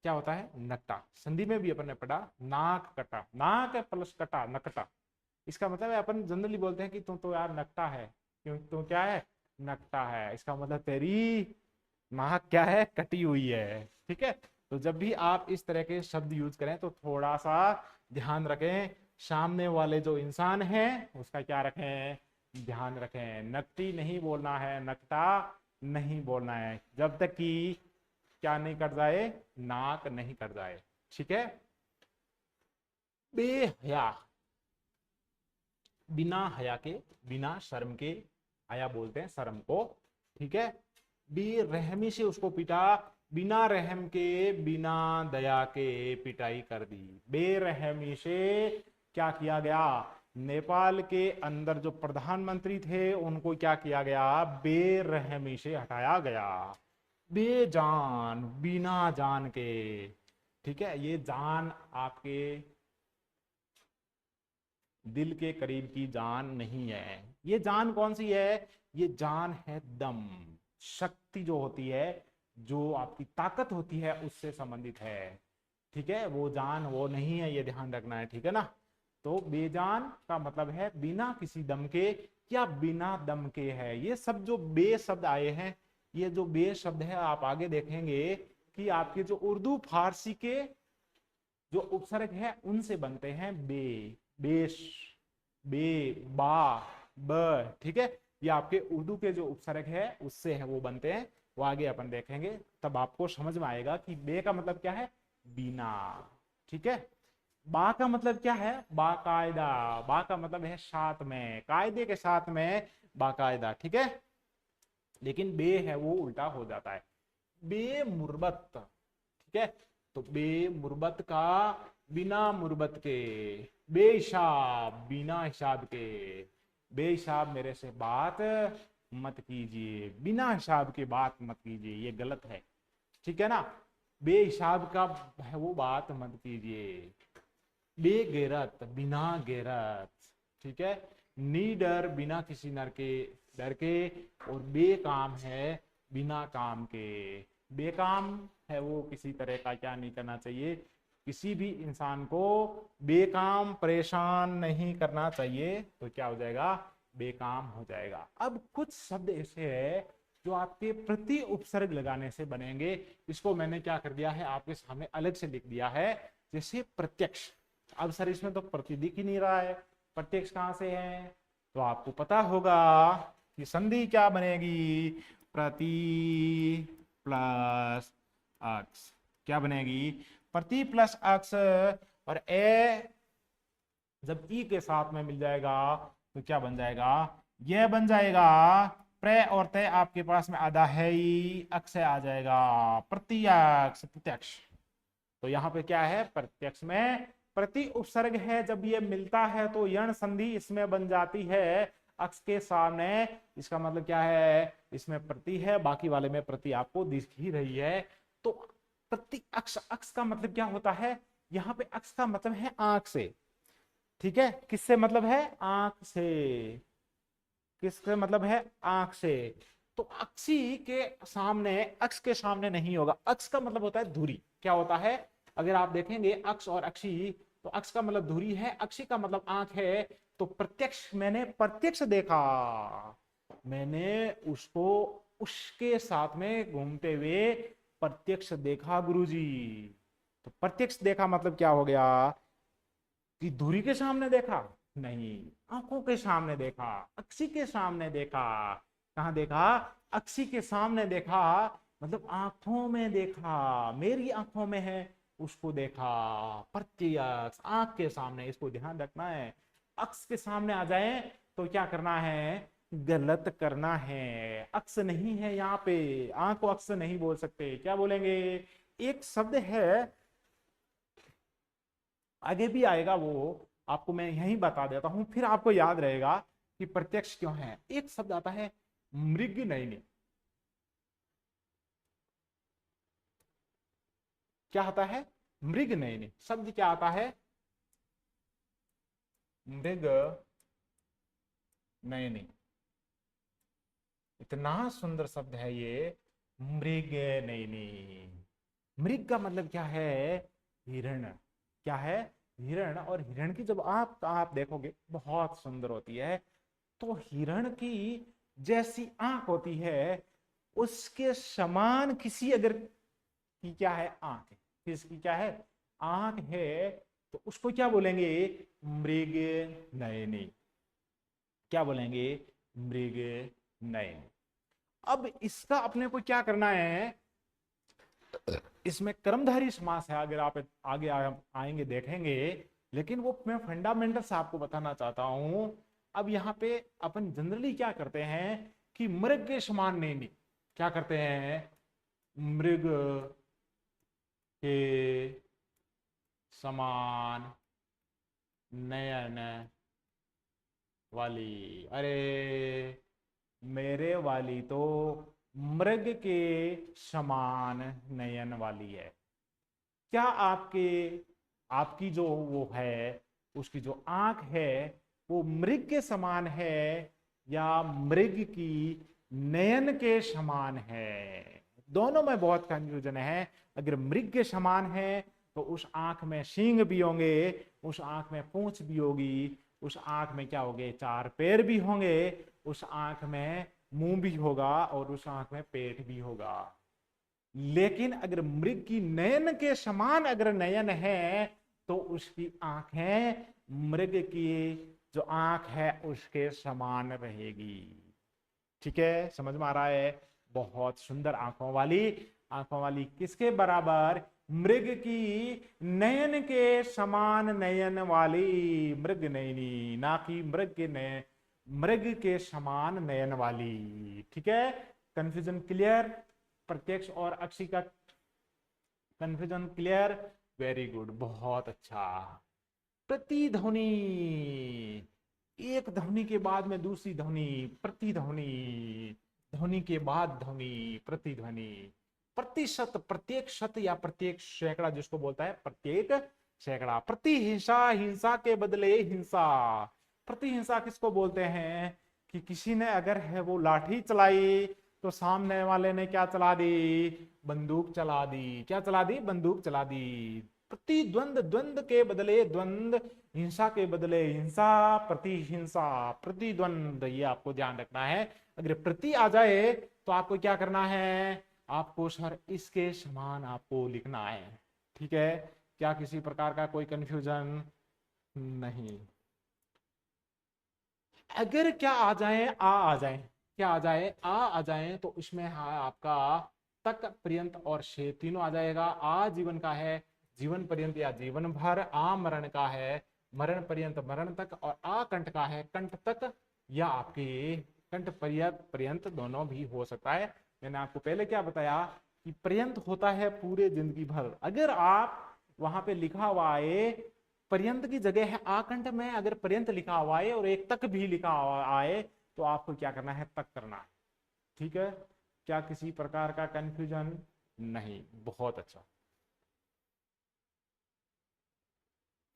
क्या होता है, नकटा, संधि में भी अपन ने पढ़ा, नाक कटा, नाक प्लस कटा, नकटा, इसका मतलब है अपन जनरली बोलते हैं कि तू तो यार नकटा है, क्यों तू क्या है, नकटा है, इसका मतलब तेरी नाक क्या है, कटी हुई है। ठीक है, तो जब भी आप इस तरह के शब्द यूज करें तो थोड़ा सा ध्यान रखें, सामने वाले जो इंसान है उसका क्या रखें, ध्यान रखें। नकटी नहीं बोलना है, नकटा नहीं बोलना है, जब तक कि क्या नहीं कर जाए, नाक नहीं कर जाए। ठीक है, बेहया, बिना हया के, बिना शर्म के, हया बोलते हैं शर्म को। ठीक है, बेरहमी से उसको पिटा, बिना रहम के, बिना दया के पिटाई कर दी। बेरहमी से क्या किया गया, नेपाल के अंदर जो प्रधानमंत्री थे उनको क्या किया गया, बेरहमी से हटाया गया। बेजान, बिना जान के। ठीक है, ये जान आपके दिल के करीब की जान नहीं है। ये जान कौन सी है, ये जान है दम, शक्ति जो होती है, जो आपकी ताकत होती है उससे संबंधित है। ठीक है, वो जान वो नहीं है, ये ध्यान रखना है। ठीक है ना, तो बेजान का मतलब है बिना किसी दम के या बिना दम के है। ये सब जो बे शब्द आए हैं, ये जो बे शब्द है आप आगे देखेंगे कि आपके जो उर्दू फारसी के जो उपसर्ग है उनसे बनते हैं। बे, बेश, बे, बा, ब। ठीक है, ये आपके उर्दू के जो उपसर्ग है उससे है वो बनते हैं, वो आगे अपन देखेंगे, तब आपको समझ में आएगा कि बे का मतलब क्या है, बिना। ठीक है, बा का मतलब क्या है, बाकायदा। बा का मतलब है साथ में, कायदे के साथ में, बाकायदा। ठीक है, लेकिन बे है वो उल्टा हो जाता है, बेमुरबत। ठीक है, तो बेमुरबत का, बिना मुरबत के, बेहिसाब, बिना हिसाब के। बेहिसाब मेरे से बात मत कीजिए, बिना हिसाब के बात मत कीजिए, ये गलत है। ठीक है ना, बेहिसाब का है वो बात मत कीजिए। बेगैरत, बिना गैरत। ठीक है, निडर, बिना किसी नर के, डर के। और बेकाम है, बिना काम के। बेकाम है वो किसी तरह का क्या नहीं करना चाहिए, किसी भी इंसान को बेकाम परेशान नहीं करना चाहिए, तो क्या हो जाएगा, बेकाम हो जाएगा। अब कुछ शब्द ऐसे है जो आपके प्रति उपसर्ग लगाने से बनेंगे, इसको मैंने क्या कर दिया है, आपके सामने अलग से लिख दिया है। जैसे प्रत्यक्ष, अब सर इसमें तो प्रति दिख ही नहीं रहा है, प्रत्यक्ष कहां से है, तो आपको पता होगा कि संधि क्या बनेगी, प्रति प्लस अक्स। क्या बनेगी, प्रति प्लस अक्स, और ए जब ई के साथ में मिल जाएगा तो क्या बन जाएगा, यह बन जाएगा प्र और तय आपके पास में आधा है ही, अक्स आ जाएगा, प्रत्यक्ष, प्रत्यक्ष। तो यहाँ पे क्या है, प्रत्यक्ष में प्रति उपसर्ग है, जब ये मिलता है तो यण संधि इसमें बन जाती है अक्स के सामने। इसका मतलब क्या है, इसमें प्रति है, बाकी वाले में प्रति आपको दिख ही रही है। तो प्रति अक्ष, अक्स का मतलब क्या होता है, यहाँ पे अक्स का मतलब है आंख से। ठीक है, किससे मतलब है, आंख से। किससे मतलब है, आंख से। तो अक्षी के सामने, अक्ष के सामने नहीं होगा। अक्ष का मतलब होता है धुरी, क्या होता है, अगर आप देखेंगे अक्ष और अक्षी, तो अक्ष का मतलब धुरी है, अक्षी का मतलब आंख है। तो प्रत्यक्ष, मैंने प्रत्यक्ष देखा, मैंने उसको उसके साथ में घूमते हुए प्रत्यक्ष देखा गुरुजी। तो प्रत्यक्ष देखा मतलब क्या हो गया, कि धुरी के सामने देखा नहीं, आंखों के सामने देखा, अक्षी के सामने देखा। कहां देखा, अक्षी के सामने देखा, मतलब आंखों में देखा, मेरी आंखों में है उसको देखा। प्रत्यक्ष, आंख के सामने, इसको ध्यान रखना है। अक्ष के सामने आ जाए तो क्या करना है, गलत करना है। अक्ष नहीं है यहाँ पे, आंख को अक्ष नहीं बोल सकते, क्या बोलेंगे, एक शब्द है आगे भी आएगा, वो आपको मैं यही बता देता हूं, फिर आपको याद रहेगा कि प्रत्यक्ष क्यों है। एक शब्द आता है मृग नयनी, क्या आता है, मृग नयनी शब्द क्या आता है, मृग नयनी। इतना सुंदर शब्द है ये, मृग नयनी। मृग का मतलब क्या है, हिरण। क्या है, हिरण, और हिरण की जब आप देखोगे बहुत सुंदर होती है। तो हिरण की जैसी आंख होती है, उसके समान किसी अगर की क्या है, आंख है, किसकी क्या है, आंख है, तो उसको क्या बोलेंगे, मृग नयनी। क्या बोलेंगे, मृग नयनी। अब इसका अपने को क्या करना है, इसमें कर्मधारी समास है, अगर आप आगे आएंगे देखेंगे, लेकिन वो मैं फंडामेंटल्स आपको बताना चाहता हूं। अब यहाँ पे अपन जनरली क्या करते हैं कि मृग के समान नहीं, क्या करते हैं, मृग के समान नयन वाली, अरे मेरे वाली तो मृग के समान नयन वाली है। क्या आपके आपकी जो वो है, उसकी जो आंख है वो मृग के समान है या मृग की नयन के समान है? दोनों में बहुत कंफ्यूजन है। अगर मृग के समान है तो उस आंख में सींग भी होंगे, उस आंख में पूंछ भी होगी, उस आंख में क्या होंगे, चार पैर भी होंगे, उस आंख में मुंह भी होगा और उस आंख में पेट भी होगा। लेकिन अगर मृग की नयन के समान अगर नयन है तो उसकी आंखें मृग की जो आंख है उसके समान रहेगी। ठीक है, समझ में आ रहा है? बहुत सुंदर आंखों वाली, आंखों वाली किसके बराबर, मृग की नयन के समान नयन वाली मृग नयनी, ना कि मृग के नयन, मृग के समान नयन वाली। ठीक है, कंफ्यूजन क्लियर? प्रत्यक्ष और अक्षी का कंफ्यूजन क्लियर? वेरी गुड, बहुत अच्छा। प्रतिध्वनि, एक ध्वनि के बाद में दूसरी ध्वनि, प्रतिध्वनि, ध्वनि के बाद ध्वनि, प्रतिध्वनि। प्रतिशत, प्रत्येक शत या प्रत्येक सैकड़ा जिसको बोलता है प्रत्येक सैकड़ा। प्रतिहिंसा, हिंसा के बदले हिंसा। प्रतिहिंसा किसको बोलते हैं कि किसी ने अगर है वो लाठी चलाई तो सामने वाले ने क्या चला दी, बंदूक चला दी। क्या चला दी, बंदूक चला दी। प्रतिद्वंद, द्वंद के बदले द्वंद, हिंसा के बदले हिंसा, प्रतिहिंसा, प्रतिद्वंद, ये आपको ध्यान रखना है। अगर प्रति आ जाए तो आपको क्या करना है, आपको सर इसके समान आपको लिखना है। ठीक है, क्या किसी प्रकार का कोई कंफ्यूजन नहीं? अगर क्या आ जाए, क्या आ जाए, आ जाए तो इसमें है आपका तक, पर्यंत और शे तीनों आ जाएगा। आ जीवन का है, जीवन पर्यंत या जीवन भर। आ मरण का है, मरण पर्यंत, मरण तक। और आ कंठ का है, कंठ तक या आपके कंठ पर्यंत दोनों भी हो सकता है। मैंने आपको पहले क्या बताया कि पर्यंत होता है पूरे जिंदगी भर। अगर आप वहां पे लिखा हुआ है पर्यंत की जगह है आकंठ में, अगर पर्यंत लिखा हुआ है और एक तक भी लिखा हुआ आए तो आपको क्या करना है, तक करना है। ठीक है, क्या किसी प्रकार का कंफ्यूजन नहीं? बहुत अच्छा।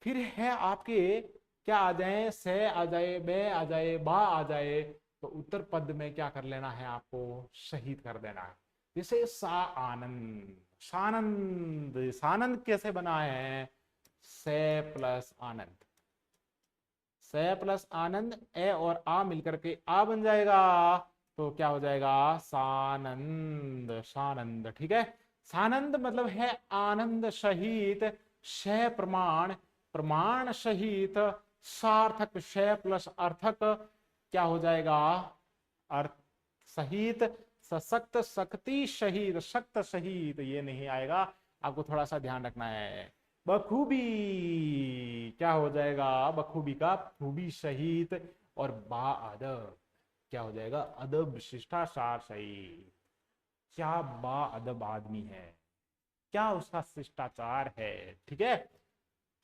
फिर है आपके क्या आ जाए, से आ जाए, बे आ जाए, बा आ जाए, तो उत्तर पद में क्या कर लेना है, आपको शहीद कर देना है। जैसे सा आनंद, सानंद, सानंद कैसे बना है, से प्लस आनंद, से प्लस आनंद, ए और आ मिलकर के आ बन जाएगा, तो क्या हो जाएगा, सानंद, सानंद। ठीक है, सानंद मतलब है आनंद सहित, शय प्रमाण, प्रमाण सहित, सार्थक, शय प्लस अर्थक, क्या हो जाएगा, अर्थ सहित, सशक्त, शक्ति शहीद, शक्त शहीद, ये नहीं आएगा, आपको थोड़ा सा ध्यान रखना है। बखूबी, क्या हो जाएगा, बखूबी का खूबी सहित, और बा अदब, क्या हो जाएगा, अदब शिष्टाचार सहित। क्या बा अदब आदमी है, क्या उसका शिष्टाचार है। ठीक है,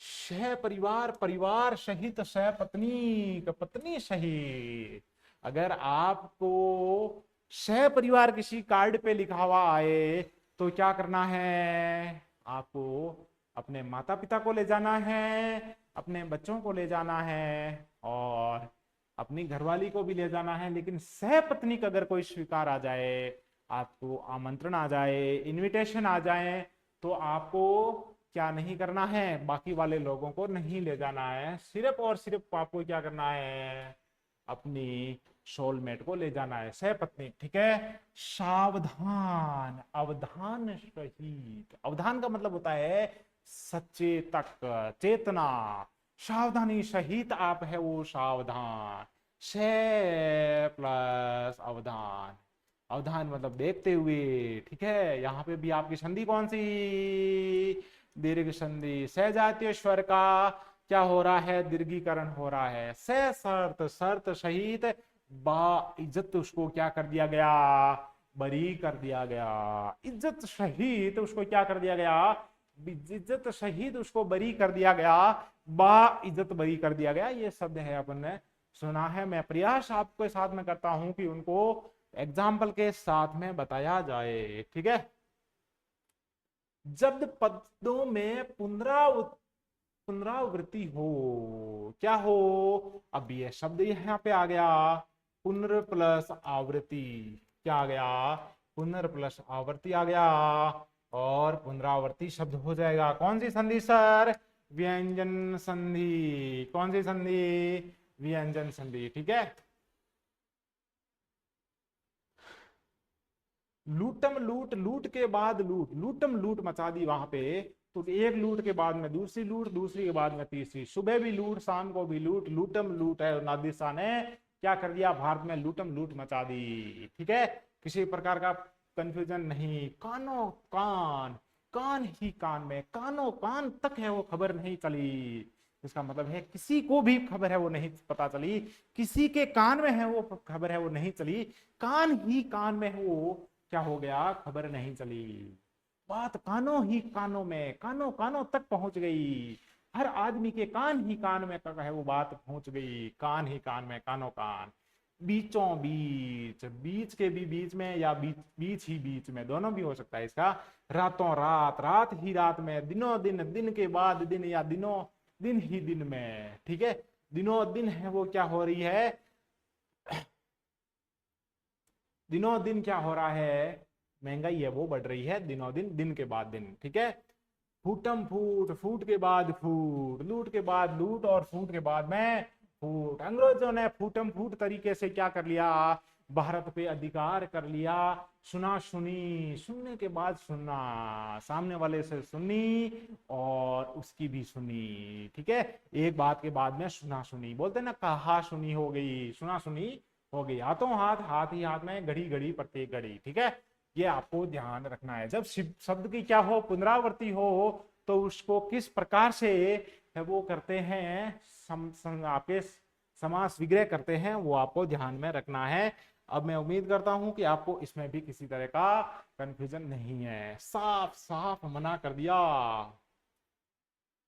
सह परिवार, परिवार सहित, सह पत्नी, पत्नी सहित। अगर आपको सह परिवार किसी कार्ड पे लिखा हुआ आए तो क्या करना है, आपको अपने माता पिता को ले जाना है, अपने बच्चों को ले जाना है और अपनी घरवाली को भी ले जाना है। लेकिन सह पत्नी का अगर कोई स्वीकार आ जाए, आपको आमंत्रण आ जाए, इनविटेशन आ जाए, तो आपको क्या नहीं करना है, बाकी वाले लोगों को नहीं ले जाना है, सिर्फ और सिर्फ आपको क्या करना है, अपनी सोलमेट को ले जाना है, सहपत्नी। ठीक है, सावधान, अवधान सहित। अवधान का मतलब होता है सचेतक, चेतना। सावधानी सहित आप है वो सावधान, से प्लस अवधान। अवधान मतलब देखते हुए। ठीक है, यहां पे भी आपकी संधि कौन सी, दीर्घ संधि। सजातीय स्वर का क्या हो रहा है, दीर्घीकरण हो रहा है। से शर्त, शर्त सहित बा इज्जत उसको क्या कर दिया गया, बरी कर दिया गया। इज्जत सहित उसको क्या कर दिया गया, इज्जत सहित उसको बरी कर दिया गया, बा इज्जत बरी कर दिया गया। ये शब्द है अपन ने सुना है। मैं प्रयास आपके साथ में करता हूं कि उनको एग्जाम्पल के साथ में बताया जाए। ठीक है, जब पदों में पुनरावृत्ति हो, क्या हो, अब ये शब्द यहाँ पे आ गया, पुनर प्लस आवृत्ति। क्या आ गया, पुनर प्लस आवृत्ति आ गया, और पुनरावृत्ति शब्द हो जाएगा। कौन सी संधि सर, व्यंजन संधि। कौन सी संधि, व्यंजन संधि। ठीक है, लूटम लूट, लूट के बाद लूट, लूटम लूट मचा दी वहां पे। तो एक लूट के बाद में दूसरी लूट, दूसरी के बाद में तीसरी, सुबह भी लूट, शाम को भी लूट, लूटम लूट है। नादिर शाह ने क्या कर दिया, भारत में लूटम लूट मचा दी। ठीक है, किसी प्रकार का कंफ्यूजन नहीं। कानो कान, कान ही कान में, कानो कान तक है वो खबर नहीं चली। इसका मतलब है किसी को भी खबर है वो नहीं पता चली, किसी के कान में है वो खबर है वो नहीं चली, कान ही कान में है वो क्या हो गया, खबर नहीं चली। बात कानों ही कानों में, कानों कानों तक पहुंच गई। हर आदमी के कान ही कान में तक है वो बात पहुंच गई, कान ही कान में, कानों कान। बीचों बीच, बीच के भी बीच में, या बीच बीच ही बीच में, दोनों भी हो सकता है इसका। रातों रात, रात ही रात में, दिनों दिन, दिन के बाद दिन, या दिनों दिन ही दिन में। ठीक है, दिनों दिन है वो क्या हो रही है, दिनों दिन क्या हो रहा है, महंगाई है वो बढ़ रही है दिनों दिन, दिन के बाद दिन। ठीक है, फूटम फूट, फूट के बाद फूट, लूट के बाद लूट, और फूट के बाद में फूट। अंग्रेजों ने फूटम फूट तरीके से क्या कर लिया, भारत पे अधिकार कर लिया। सुना सुनी, सुनने के बाद सुनना, सामने वाले से सुनी और उसकी भी सुनी। ठीक है, एक बात के बाद में सुना सुनी बोलते ना, कहा सुनी हो गई, सुना सुनी हो गई। हाथों हाथ, हाथ ही हाथ में, घड़ी घड़ी प्रत्येक घड़ी। ठीक है, ये आपको ध्यान रखना है। जब शब्द की क्या हो, पुनरावृत्ति हो, तो उसको किस प्रकार से वो करते हैं, आपके समास विग्रह करते हैं, वो आपको ध्यान में रखना है। अब मैं उम्मीद करता हूं कि आपको इसमें भी किसी तरह का कंफ्यूजन नहीं है। साफ साफ मना कर दिया,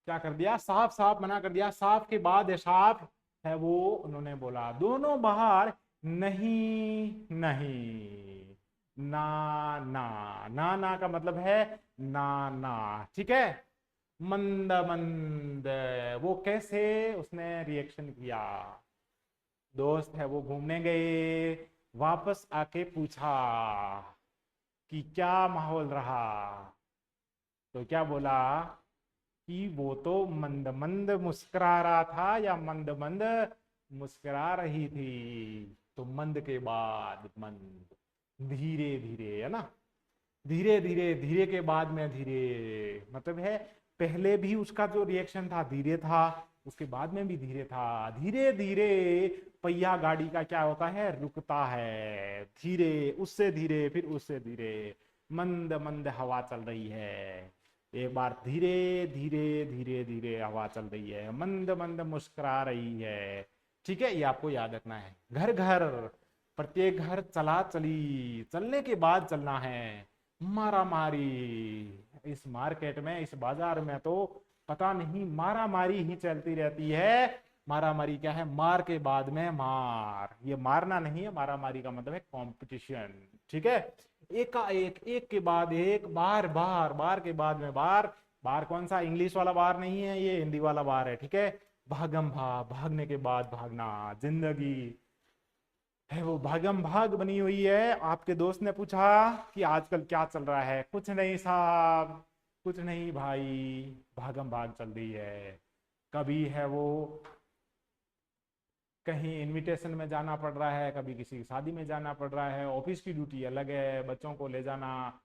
क्या कर दिया, साफ साफ मना कर दिया। साफ के बाद है साफ है वो उन्होंने बोला, दोनों बाहर, नहीं नहीं, ना ना, ना ना का मतलब है ना ना। ठीक है, मंद मंद, वो कैसे उसने रिएक्शन किया। दोस्त है वो घूमने गए, वापस आके पूछा कि क्या माहौल रहा, तो क्या बोला कि वो तो मंद मंद मुस्कुरा रहा था, या मंद मंद मुस्कुरा रही थी। तो मंद के बाद मंद, धीरे धीरे, है ना, धीरे धीरे, धीरे के बाद में धीरे, मतलब है पहले भी उसका जो रिएक्शन था धीरे था, उसके बाद में भी धीरे था। धीरे धीरे पहिया गाड़ी का क्या होता है, रुकता है, धीरे, उससे धीरे, फिर उससे धीरे, मंद मंद हवा चल रही है। एक बार धीरे धीरे, धीरे धीरे हवा चल रही है, मंद मंद मुस्कुरा रही है। ठीक है, ये आपको याद रखना है। घर घर, प्रत्येक घर, चला चली, चलने के बाद चलना है। मारा मारी, इस मार्केट में, इस बाजार में तो पता नहीं मारा मारी ही चलती रहती है। मारा मारी क्या है, मार के बाद में मार, ये मारना नहीं है, मारा मारी का मतलब है कंपटीशन। ठीक है, एक का एक, एक के बाद एक, बार बार, बार के बाद में बार। बार कौन सा, इंग्लिश वाला बार नहीं है, ये हिंदी वाला बार है। ठीक है, भागम भाग, भागने के बाद भागना। जिंदगी है वो भागम भाग बनी हुई है। आपके दोस्त ने पूछा कि आजकल क्या चल रहा है, कुछ नहीं साहब, कुछ नहीं भाई, भागम भाग चल रही है। कभी है वो कहीं इनविटेशन में जाना पड़ रहा है, कभी किसी की शादी में जाना पड़ रहा है, ऑफिस की ड्यूटी अलग है, बच्चों को ले जाना,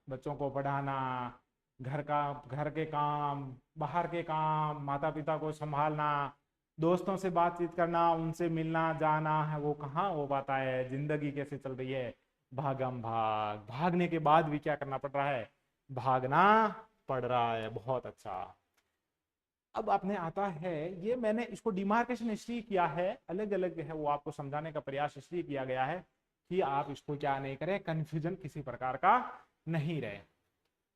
बच्चों को पढ़ाना, घर के काम, बाहर के काम, माता पिता को संभालना, दोस्तों से बातचीत करना, उनसे मिलना जाना है, वो कहाँ हो पाता है। जिंदगी कैसे चल रही है, भागम भाग। भागने के बाद भी क्या करना पड़ रहा है, भागना पड़ रहा है। बहुत अच्छा। अब अपने आता है, ये मैंने इसको डिमार्केशन इसलिए किया है, अलग अलग है वो आपको समझाने का प्रयास इसलिए किया गया है कि आप इसको क्या नहीं करें, कंफ्यूजन किसी प्रकार का नहीं रहे।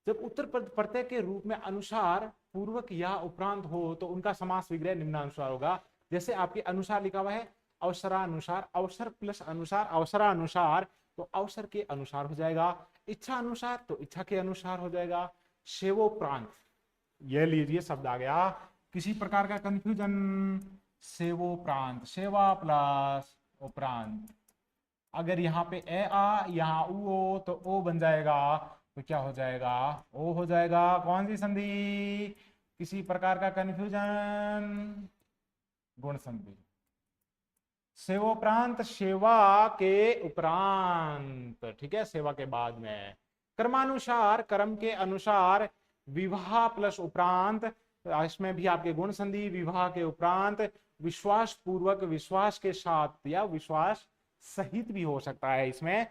जब उत्तर प्रत्यय के रूप में अनुसार, पूर्वक या उपरांत हो तो उनका समास विग्रह निम्नानुसार होगा। जैसे आपके अनुसार लिखा हुआ है, अवसरानुसार, अवसर प्लस अनुसार, अवसरानुसार तो अवसर के अनुसार हो जाएगा, इच्छा अनुसार तो इच्छा के अनुसार हो जाएगा, सेवोपरांत, ये लीजिए शब्द आ गया, किसी प्रकार का कंफ्यूजन, सेवोपरांत, सेवा प्लस उपरांत। अगर यहाँ पे ए आ, यहाँ ऊ ओ तो ओ बन जाएगा, तो क्या हो जाएगा, ओ हो जाएगा। कौन सी संधि, किसी प्रकार का कंफ्यूजन, गुण संधि। सेवोपरांत, सेवा के उपरांत, ठीक है, सेवा के बाद में। कर्मानुसार, कर्म के अनुसार, विवाह प्लस उपरांत, इसमें भी आपके गुण संधि, विवाह के उपरांत, विश्वास पूर्वक, विश्वास के साथ या विश्वास सहित भी हो सकता है इसमें।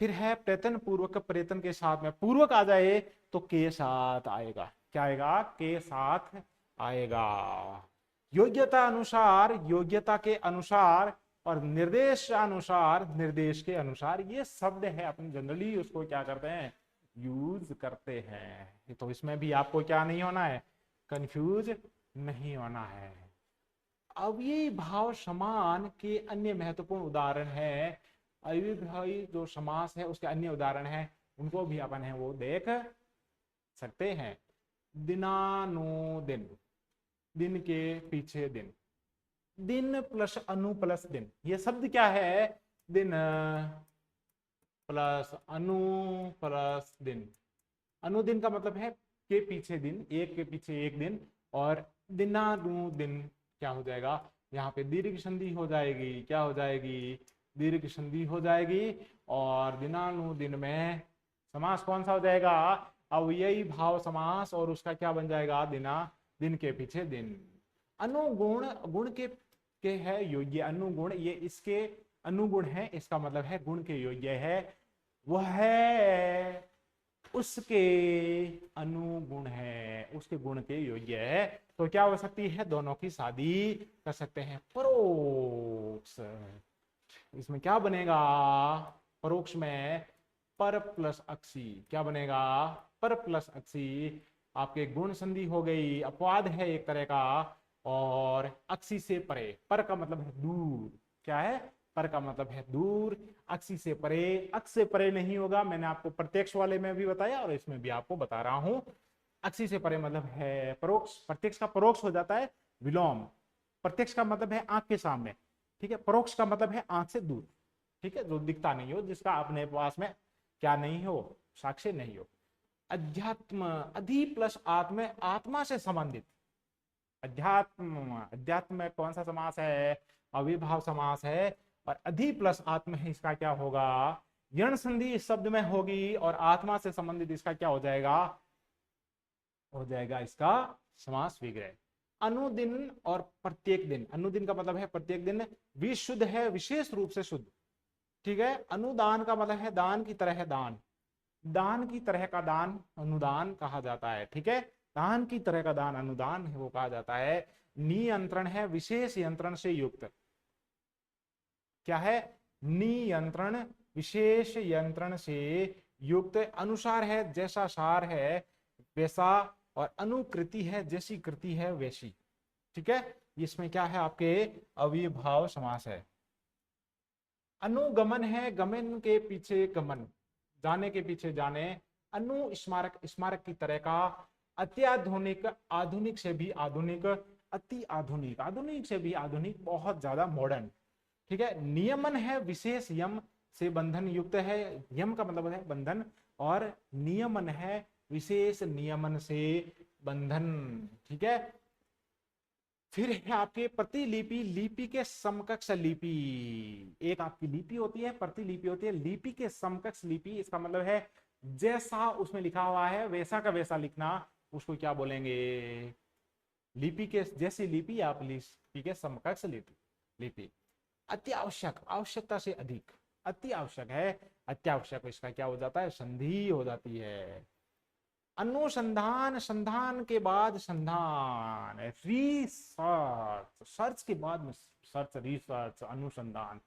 फिर है प्रयत्न पूर्वक, प्रयत्न के साथ में पूर्वक आ जाए तो के साथ आएगा, क्या आएगा, के साथ आएगा। योग्यता अनुसार, योग्यता के अनुसार, और निर्देश अनुसार, निर्देश के अनुसार, ये शब्द है अपन जनरली उसको क्या करते हैं, यूज करते हैं। तो इसमें भी आपको क्या नहीं होना है, कंफ्यूज नहीं होना है। अव्ययीभाव समान के अन्य महत्वपूर्ण उदाहरण है, अव्ययीभावी जो समास है उसके अन्य उदाहरण है, उनको भी अपन है वो देख सकते हैं। दिनानुदिन, दिन के पीछे दिन, दिन प्लस अनु प्लस दिन, ये शब्द क्या है, दिन प्लस अनु प्लस दिन। अनुदिन का मतलब है के पीछे दिन, एक के पीछे एक दिन, और दिनानुदिन क्या हो जाएगा, यहाँ पे दीर्घ संधि हो जाएगी, क्या हो जाएगी, दीर्घ संधि हो जाएगी। और दिनानुदिन में समास कौन सा हो जाएगा, अव्ययी भाव समास, और उसका क्या बन जाएगा, दिना, दिन के पीछे दिन। अनुगुण, गुण के है योग्य, अनुगुण ये इसके अनुगुण है, इसका मतलब है गुण के योग्य है, वह है उसके अनुगुण है, उसके गुण के योग्य है। तो क्या हो सकती है, दोनों की शादी कर सकते हैं। परोक्ष, इसमें क्या बनेगा, परोक्ष में पर प्लस अक्षी, क्या बनेगा, पर प्लस अक्षी। आपके गुण संधि हो गई, अपवाद है एक तरह का, और अक्षी से परे, पर का मतलब है दूर, क्या है, पर का मतलब है दूर, अक्षी से परे, अक्ष से परे नहीं होगा, मैंने आपको प्रत्यक्ष वाले में भी बताया और इसमें भी आपको बता रहा हूं। अक्षी से परे मतलब है परोक्ष, प्रत्यक्ष का परोक्ष हो जाता है विलोम, प्रत्यक्ष का मतलब है आंख के सामने, ठीक है, परोक्ष का मतलब है आंख से दूर, ठीक है, जो दिखता नहीं हो, जिसका अपने पास में क्या नहीं हो, साक्ष्य नहीं हो। अध्यात्म, अधि प्लस आत्म, आत्मा से संबंधित, अध्यात्म, अध्यात्म में कौन सा समास है, अविभाव समास है, और अधि प्लस आत्म है, इसका क्या होगा, यण संधि इस शब्द में होगी, और आत्मा से संबंधित इसका क्या हो जाएगा, हो जाएगा इसका समास विग्रह। अनुदिन और प्रत्येक दिन, अनुदिन का मतलब है प्रत्येक दिन, विशुद्ध है विशेष रूप से शुद्ध, ठीक है। अनुदान का मतलब है दान की तरह है, दान, दान की तरह का दान अनुदान कहा जाता है, ठीक है, दान की तरह का दान अनुदान वो कहा जाता है। नियंत्रण है विशेष यंत्रण से युक्त, क्या है, नियंत्रण विशेष यंत्रण से युक्त। अनुसार है जैसा सार है वैसा, और अनुकृति है जैसी कृति है वैसी, ठीक है। इसमें क्या है, आपके अविभाव समास है। अनुगमन है गमन के पीछे गमन, जाने के पीछे जाने। अनु स्मारक, स्मारक की तरह का। अत्याधुनिक, आधुनिक से भी आधुनिक, अति आधुनिक, आधुनिक से भी आधुनिक, बहुत ज्यादा मॉडर्न, ठीक है। नियमन है विशेष यम से बंधन युक्त है, यम का मतलब है बंधन, और नियमन है विशेष नियमन से बंधन। ठीक है। फिर है आपके प्रतिलिपि, लिपि के समकक्ष लिपि। एक आपकी लिपि होती है, प्रतिलिपि होती है, लिपि के समकक्ष लिपि। इसका मतलब है जैसा उसमें लिखा हुआ है वैसा का वैसा लिखना, उसको क्या बोलेंगे? लिपि के जैसी लिपि, आप लिपि के समकक्ष लिपि। लिपि अति आवश्यक, आवश्यकता से अधिक, अति आवश्यक है, अत्यावश्यक इसका क्या हो जाता है? संधि हो जाती है। अनुसंधान, संधान के बाद संधान, रिसर्च, सर्च के बाद में सर्च, रिसर्च, अनुसंधान,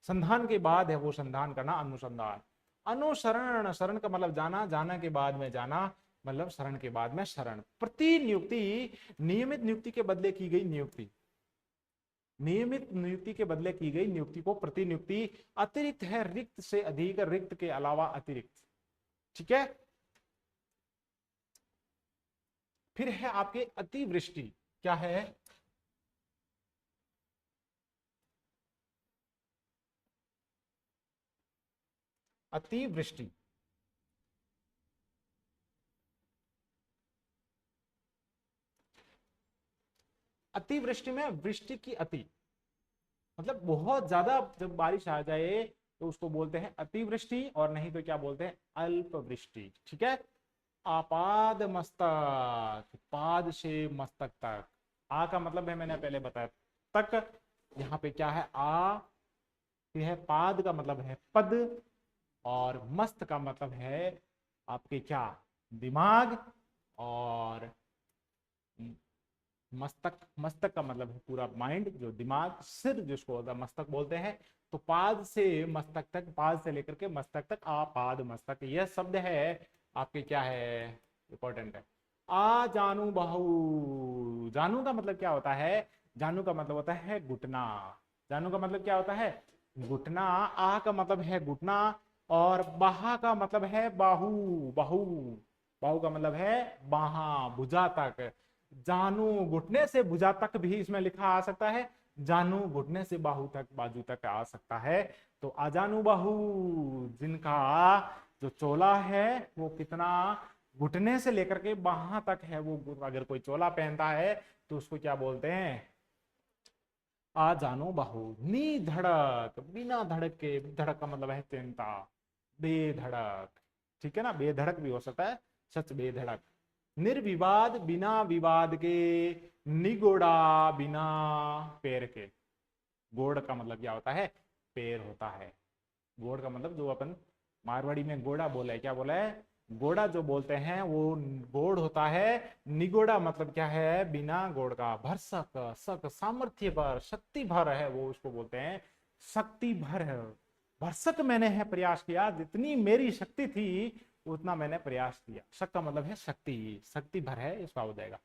संधान के बाद है वो संधान करना, अनुसंधान। अनुसरण, शरण का मतलब जाना, जाना के बाद में जाना, मतलब शरण के बाद में शरण। प्रतिनियुक्ति, नियमित नियुक्ति के बदले की गई नियुक्ति, नियमित नियुक्ति के बदले की गई नियुक्ति को प्रतिनियुक्ति। अतिरिक्त है, रिक्त से अधिक, रिक्त के अलावा अतिरिक्त। ठीक है। फिर है आपके अतिवृष्टि। क्या है? अतिवृष्टि। अतिवृष्टि में वृष्टि की अति मतलब बहुत ज्यादा जब बारिश आ जाए तो उसको बोलते हैं अतिवृष्टि, और नहीं तो क्या बोलते हैं? अल्पवृष्टि। ठीक है। आपाद मस्तक, पाद से मस्तक तक। आ का मतलब है, मैंने पहले बताया, तक। यहाँ पे क्या है? आ। फिर है पाद का मतलब है पद, और मस्त का मतलब है आपके क्या? दिमाग। और मस्तक, मस्तक का मतलब है पूरा माइंड, जो दिमाग, सिर जिसको होता है मस्तक बोलते हैं। तो पाद से मस्तक तक, पाद से लेकर के मस्तक तक, आपाद मस्तक, यह शब्द है आपके क्या है? इंपॉर्टेंट है। आ जानू बहु, जानू का मतलब क्या होता है? जानू का मतलब होता है घुटना। जानू का मतलब क्या होता है? घुटना। आ का मतलब है घुटना, और बाहा का मतलब है बाहू। बाहू, बाहू का मतलब है बाहा, भुजा तक। जानू घुटने से भुजा तक भी इसमें लिखा आ सकता है, जानू घुटने से बाहू तक, बाजू तक आ सकता है। तो आजानू बाहू, जिनका जो चोला है वो कितना? घुटने से लेकर के बाहा तक है वो। अगर कोई चोला पहनता है तो उसको क्या बोलते हैं? आ जानो बाहू। नी धड़क, बिना धड़क के, धड़क का मतलब है चिंता, बेधड़क। ठीक है ना, बेधड़क भी हो सकता है, सच बेधड़क। निर्विवाद, बिना विवाद के। निगोड़ा, बिना पैर के। गोड़ का मतलब क्या होता है? पैर होता है। गोड़ का मतलब जो अपन मारवाड़ी में गोड़ा बोला है, क्या बोला है? गोड़ा जो बोलते हैं वो गोड़ होता है। निगोड़ा मतलब क्या है? बिना गोड़ का। भरसक, सक सामर्थ्य भर, शक्ति भर है वो, उसको बोलते हैं शक्ति भर है। भरसक मैंने है प्रयास किया, जितनी मेरी शक्ति थी उतना मैंने प्रयास किया। शक का मतलब है शक्ति, शक्ति भर है, इसका हो जाएगा।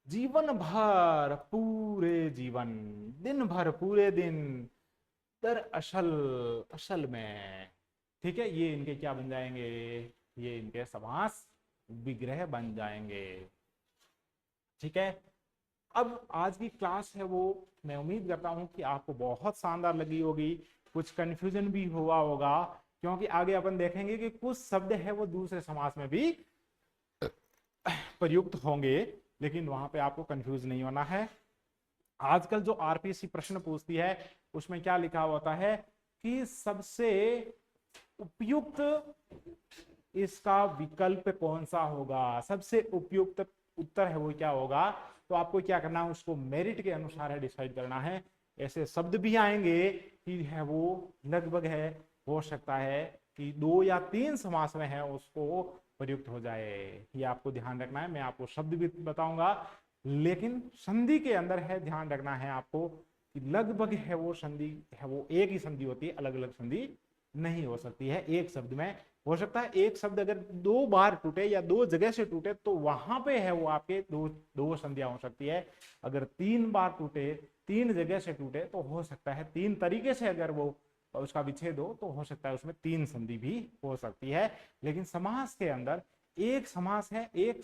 जीवन भर, पूरे जीवन। दिन भर, पूरे दिन। दर असल, असल में। ठीक है, ये इनके क्या बन जाएंगे? ये इनके समास विग्रह बन जाएंगे। ठीक है। अब आज की क्लास है वो, मैं उम्मीद करता हूं कि आपको बहुत शानदार लगी होगी, कुछ कंफ्यूजन भी हुआ होगा, क्योंकि आगे अपन देखेंगे कि कुछ शब्द है वो दूसरे समास में भी प्रयुक्त होंगे, लेकिन वहां पे आपको कंफ्यूज नहीं होना है। आजकल जो आरपीएससी प्रश्न पूछती है उसमें क्या लिखा होता है कि सबसे उपयुक्त इसका विकल्प कौन सा होगा, सबसे उपयुक्त उत्तर है वो क्या होगा। तो आपको क्या करना है, उसको मेरिट के अनुसार है डिसाइड करना है। ऐसे शब्द भी आएंगे कि है वो लगभग है, हो सकता है कि 2 या 3 समास में है उसको प्रयुक्त हो जाए, ये आपको ध्यान रखना है। मैं आपको शब्द भी बताऊंगा, लेकिन संधि के अंदर है ध्यान रखना है आपको कि लगभग है वो संधि है वो एक ही संधि होती है, अलग अलग संधि नहीं हो सकती है। एक शब्द में हो सकता है एक शब्द अगर 2 बार टूटे या 2 जगह से टूटे तो वहां पे है वो आपके दो संधियां हो सकती है। अगर 3 बार टूटे, 3 जगह से टूटे तो हो सकता है 3 तरीके से अगर वो उसका विच्छेद हो तो हो सकता है उसमें 3 संधि भी हो सकती है। लेकिन समास के अंदर एक समास है, एक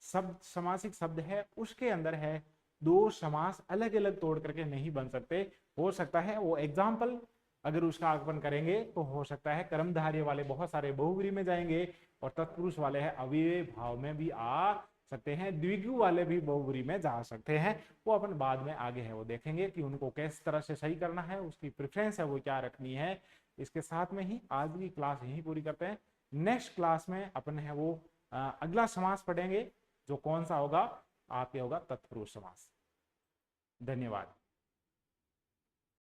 शब्द समासिक शब्द है, उसके अंदर है 2 समास अलग अलग तोड़ करके नहीं बन सकते। हो सकता है वो एग्जाम्पल अगर उसका आगमन करेंगे तो हो सकता है कर्मधारय वाले बहुत सारे बहुव्रीहि में जाएंगे और तत्पुरुष वाले है अव्यय भाव में भी आ सकते हैं, द्विगु वाले भी बहुव्रीहि में जा सकते हैं। वो अपन बाद में आगे है वो देखेंगे कि उनको किस तरह से सही करना है, उसकी प्रेफरेंस है वो क्या रखनी है। इसके साथ में ही आज की क्लास यही पूरी करते हैं। नेक्स्ट क्लास में अपन है वो अगला समास पढ़ेंगे, जो कौन सा होगा आपके होगा तत्पुरुष समास। धन्यवाद।